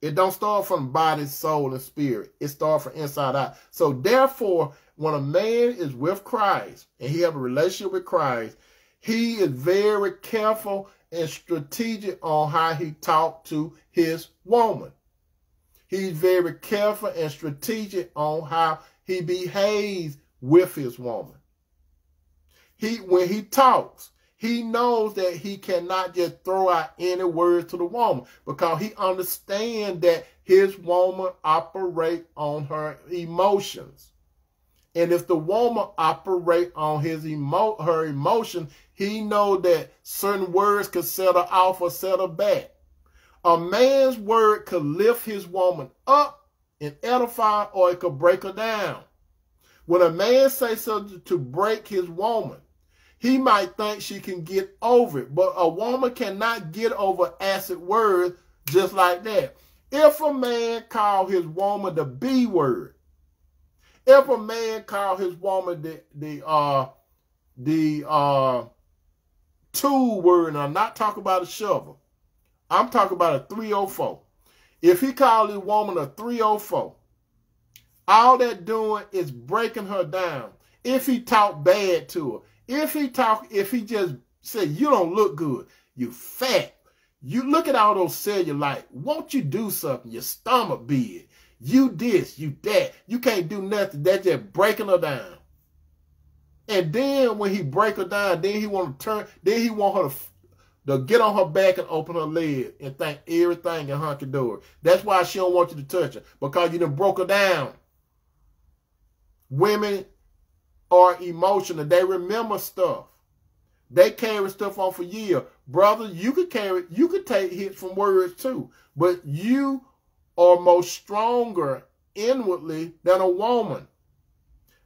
It don't start from body, soul, and spirit. It starts from inside out. So therefore, when a man is with Christ and he have a relationship with Christ, he is very careful and strategic on how he talks to his woman. He's very careful and strategic on how he behaves with his woman. When he talks, he knows that he cannot just throw out any words to the woman because he understands that his woman operates on her emotions. And if the woman operates on her emotion, he knows that certain words could set her off or set her back. A man's word could lift his woman up and edify, or it could break her down. When a man says something to break his woman, he might think she can get over it, but a woman cannot get over acid words just like that. If a man call his woman the B word, if a man call his woman the tool word, and I'm not talking about a shovel, I'm talking about a 304. If he called his woman a 304, all that doing is breaking her down. If he talk bad to her, if he just said, you don't look good, you fat, you look at all those cellulite, won't you do something, your stomach big, you this, you that, you can't do nothing, that's just breaking her down. And then when he break her down, then he want her to get on her back and open her leg and think everything in hunky-dory. That's why she don't want you to touch her, because you done broke her down. Women are emotional. They remember stuff. They carry stuff on for years. Brother, you could take hits from words too, but you are more stronger inwardly than a woman.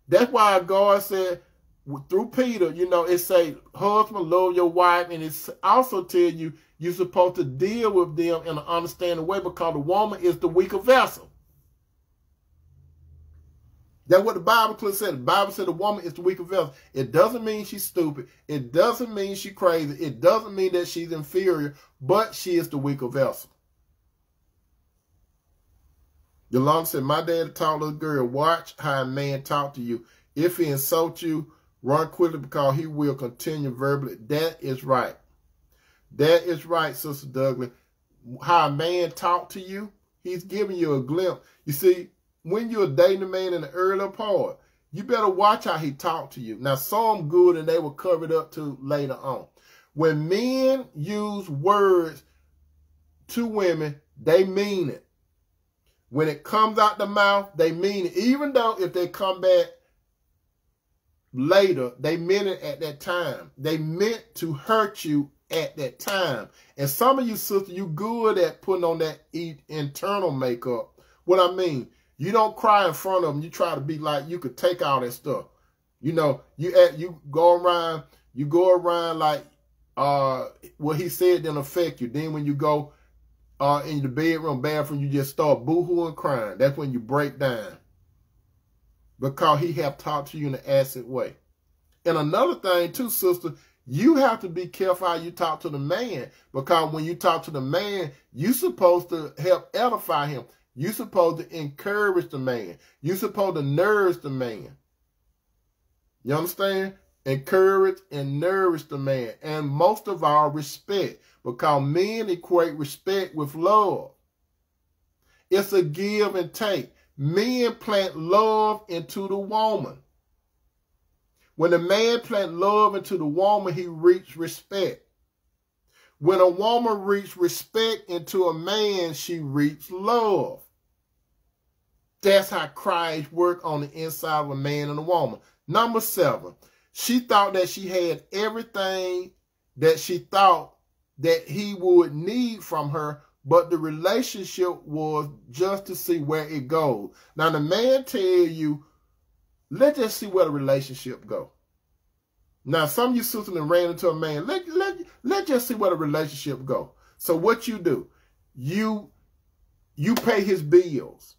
That's why God said, through Peter, you know, it say, husband, love your wife, and it also tell you you're supposed to deal with them in an understanding way, because the woman is the weaker vessel. That's what the Bible clearly said. The Bible said the woman is the weaker vessel. It doesn't mean she's stupid. It doesn't mean she's crazy. It doesn't mean that she's inferior, but she is the weaker vessel. Yolanda said, my dad taught little girl, watch how a man talk to you. If he insults you, run quickly, because he will continue verbally. That is right. That is right, Sister Douglas. How a man talk to you, he's giving you a glimpse. You see, when you're dating a man in the early part, you better watch how he talk to you. Now, some good and they will cover it up to later on. When men use words to women, they mean it. When it comes out the mouth, they mean it. Even though if they come back later, they meant it at that time. They meant to hurt you at that time. And some of you sisters, you good at putting on that internal makeup. What I mean, you don't cry in front of them. You try to be like you could take all that stuff. You know, you go around like what he said didn't affect you. Then when you go in the bathroom, you just start boo-hooing crying. That's when you break down, because he have talked to you in an acid way. And another thing too, sister, you have to be careful how you talk to the man, because when you talk to the man, you're supposed to help edify him. You're supposed to encourage the man. You're supposed to nourish the man. You understand? Encourage and nourish the man. And most of all, respect, because men equate respect with love. It's a give and take. Men plant love into the woman. When a man plant love into the woman, he reaps respect. When a woman reaps respect into a man, she reaps love. That's how Christ works on the inside of a man and a woman. Number 7, she thought that she had everything that she thought that he would need from her, but the relationship was just to see where it goes. Now, the man tell you, let's just see where the relationship go. Now, some of you sisters ran into a man, let's just see where the relationship go. So what you do, you pay his bills.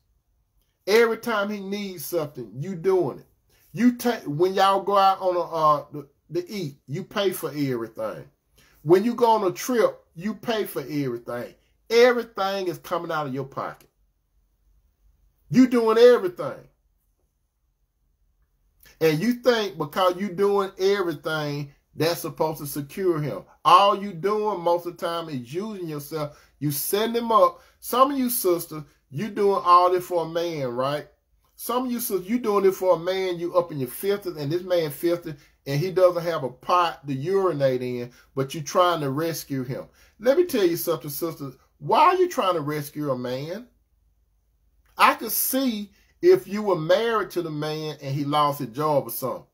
Every time he needs something, you doing it. You take, when y'all go out on to eat, you pay for everything. When you go on a trip, you pay for everything. Everything is coming out of your pocket. You doing everything. And you think because you doing everything, that's supposed to secure him. All you doing most of the time is using yourself. You send him up. Some of you sisters, you doing all this for a man, right? Some of you sisters, you doing it for a man, you up in your 50s, and this man 50, and he doesn't have a pot to urinate in, but you trying to rescue him. Let me tell you something, sisters. Why are you trying to rescue a man? I could see if you were married to the man and he lost his job or something.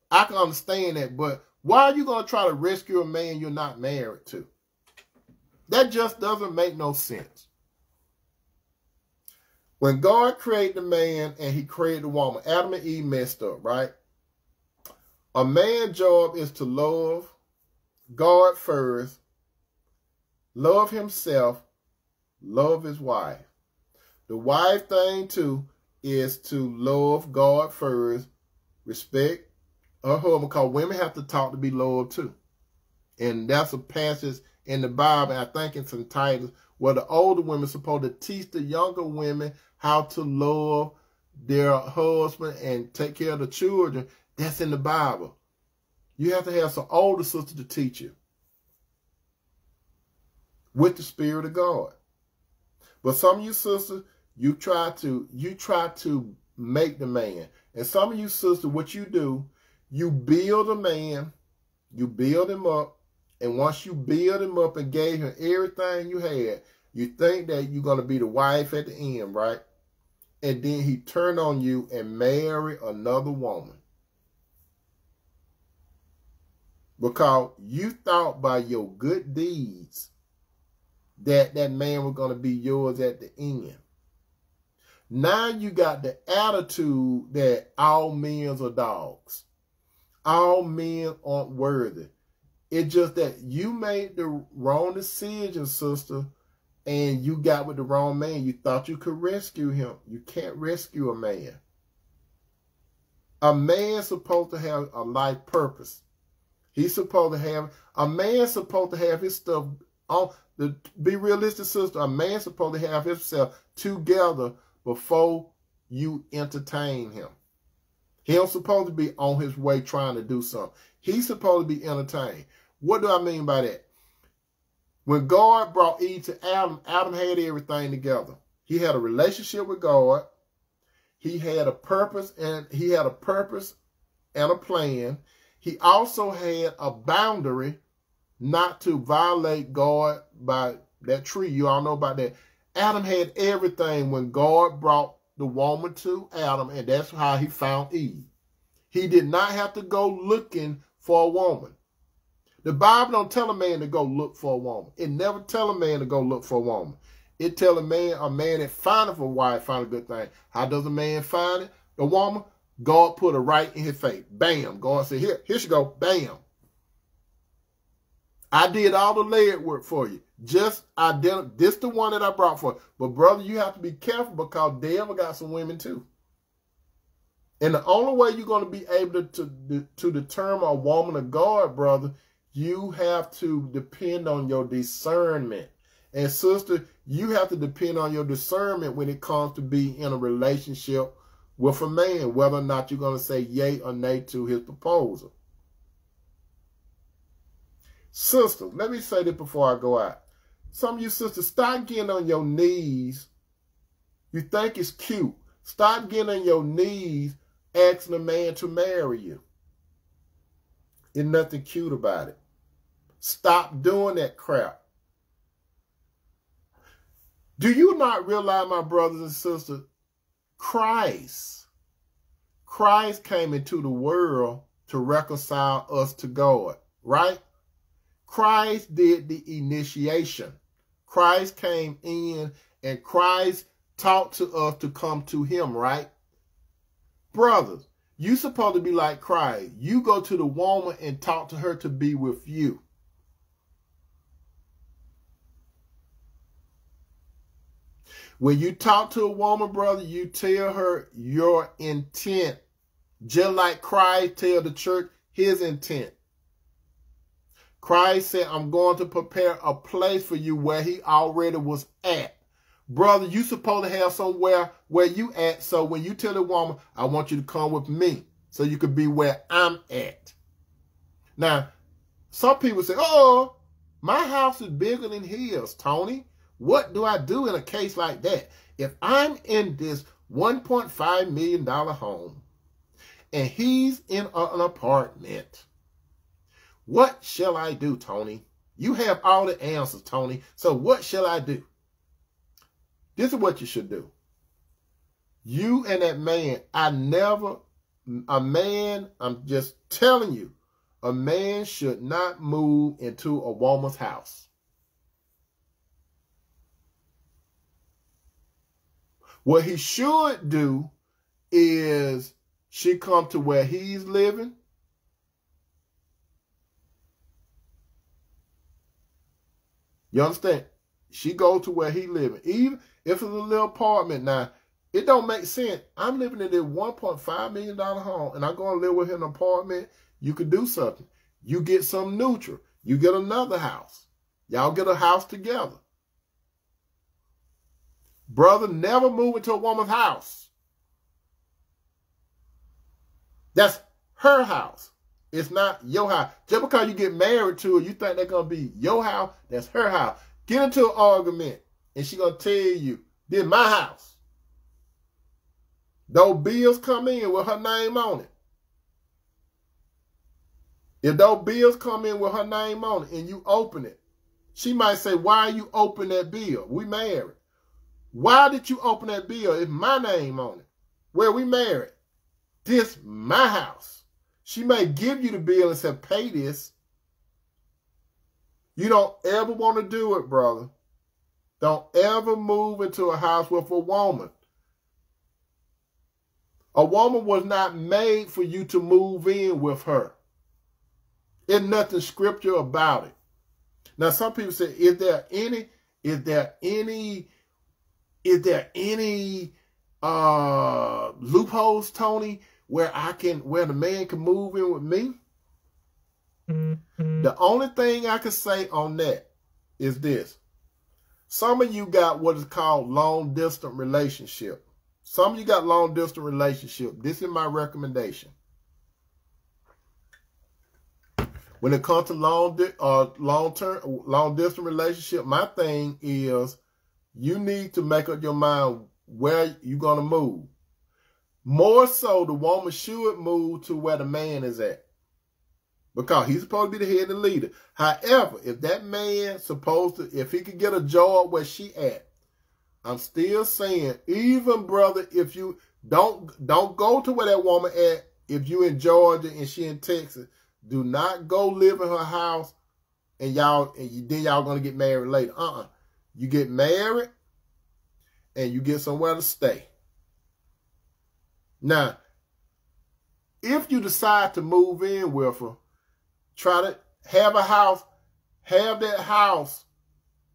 I can understand that, but why are you going to try to rescue a man you're not married to? That just doesn't make no sense. When God created the man and he created the woman, Adam and Eve messed up, right? A man's job is to love God first, love himself, Love his wife. The wife thing, too, is to love God first, respect her husband, because women have to talk to be loved, too. And that's a passage in the Bible, I think in some titles, where the older women are supposed to teach the younger women how to love their husband and take care of the children. That's in the Bible. You have to have some older sisters to teach you with the Spirit of God. But some of you sisters, you try to make the man. And some of you sisters, what you do, you build a man, you build him up, and once you build him up and gave him everything you had, you think that you're going to be the wife at the end, right? And then he turned on you and marry another woman. Because you thought by your good deeds that that man was going to be yours at the end. Now you got the attitude that all men are dogs. All men aren't worthy. It's just that you made the wrong decision, sister, and you got with the wrong man. You thought you could rescue him. You can't rescue a man. A man's supposed to have a life purpose. He's supposed to have, a man's supposed to have his stuff on. To be realistic, sister, a man's supposed to have himself together before you entertain him. He don't supposed to be on his way trying to do something. He's supposed to be entertained. What do I mean by that? When God brought Eve to Adam, Adam had everything together. He had a relationship with God. He had a purpose and a plan. He also had a boundary not to violate God by that tree. You all know about that. Adam had everything when God brought the woman to Adam, and that's how he found Eve. He did not have to go looking for a woman. The Bible don't tell a man to go look for a woman. It never tell a man to go look for a woman. It tell a man that findeth a wife find a good thing. How does a man find it? A woman? God put her right in his face. Bam. God said, here she go. Bam. I did all the leg work for you. Just identify. This the one that I brought for you. But brother, you have to be careful because devil got some women too. And the only way you're going to be able to determine a woman of God, brother, you have to depend on your discernment. And sister, you have to depend on your discernment when it comes to be in a relationship with a man, whether or not you're going to say yay or nay to his proposal. Sister, let me say this before I go out. Some of you sisters, start getting on your knees. You think it's cute. Start getting on your knees asking a man to marry you. There's nothing cute about it. Stop doing that crap. Do you not realize, my brothers and sisters, Christ came into the world to reconcile us to God, right? Christ did the initiation. Christ came in and Christ taught to us to come to him, right? Brothers, you supposed to be like Christ. You go to the woman and talk to her to be with you. When you talk to a woman, brother, you tell her your intent. Just like Christ tell the church his intent. Christ said, I'm going to prepare a place for you where he already was at. Brother, you supposed to have somewhere where you at. So when you tell a woman, I want you to come with me so you could be where I'm at. Now, some people say, oh, my house is bigger than his, Tony. What do I do in a case like that? If I'm in this $1.5 million home and he's in an apartment, what shall I do, Tony? You have all the answers, Tony. So what shall I do? This is what you should do. You and that man, I'm just telling you, a man should not move into a woman's house. What he should do is she come to where he's living. You understand? She goes to where he living. Even if it's a little apartment now, it don't make sense. I'm living in this $1.5 million home, and I'm going to live with him in an apartment. You could do something. You get some neutral. You get another house. Y'all get a house together. Brother, never move into a woman's house. That's her house. It's not your house. Just because you get married to her, you think they're going to be your house, that's her house. Get into an argument, and she's going to tell you, this is my house. Those bills come in with her name on it. If those bills come in with her name on it and you open it, she might say, why you open that bill? We married. Why did you open that bill? It's my name on it. Well, we married. This my house. She may give you the bill and say, pay this. You don't ever want to do it, brother. Don't ever move into a house with a woman. A woman was not made for you to move in with her. There's nothing scripture about it. Now, some people say, is there any loopholes, Tony, where the man can move in with me? The only thing I can say on that is this. Some of you got what is called long distance relationship. Some of you got long distance relationship. This is my recommendation. When it comes to long distance relationship, my thing is you need to make up your mind where you're going to move. More so, the woman should move to where the man is at, because he's supposed to be the head and leader. However, if that man if he could get a job where she at, I'm still saying, even brother, if you don't go to where that woman at, if you in Georgia and she in Texas, do not go live in her house and then y'all gonna get married later. You get married and you get somewhere to stay. Now, if you decide to move in with her, try to have a house, have that house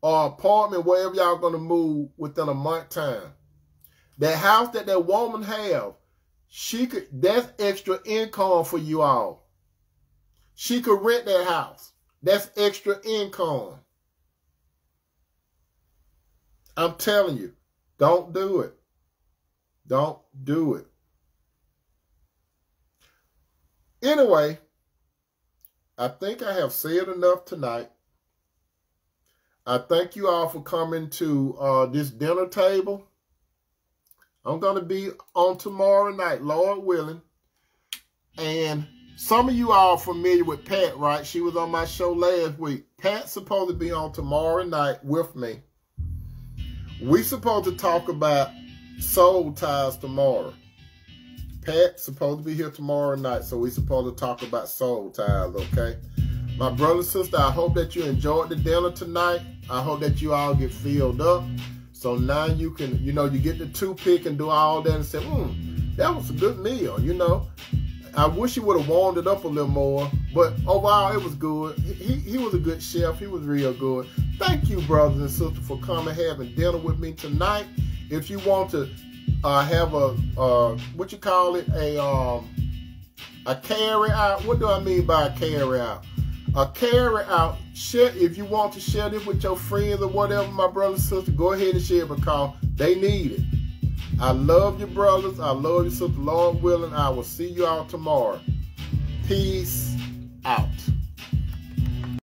or apartment, wherever y'all gonna move, within a month time. That house that woman have, that's extra income for you all. She could rent that house. That's extra income. I'm telling you, don't do it. Don't do it. Anyway, I think I have said enough tonight. I thank you all for coming to this dinner table. I'm going to be on tomorrow night, Lord willing. And some of you all familiar with Pat, right? She was on my show last week. Pat's supposed to be on tomorrow night with me. We supposed to talk about soul ties tomorrow. Pat's supposed to be here tomorrow night, so we supposed to talk about soul ties, okay? My brother and sister, I hope that you enjoyed the dinner tonight. I hope that you all get filled up. So now you can, you get the toothpick and do all that and say, that was a good meal, I wish he would have warmed it up a little more, but overall it was good. He was a good chef. He was real good. Thank you, brothers and sisters, for coming having dinner with me tonight. If you want to have a carry out. What do I mean by a carry out? A carry out. Share, if you want to share this with your friends or whatever, my brothers and sisters, go ahead and share, because they need it. I love you, brothers. I love you, sister. Lord willing, I will see you all tomorrow. Peace out.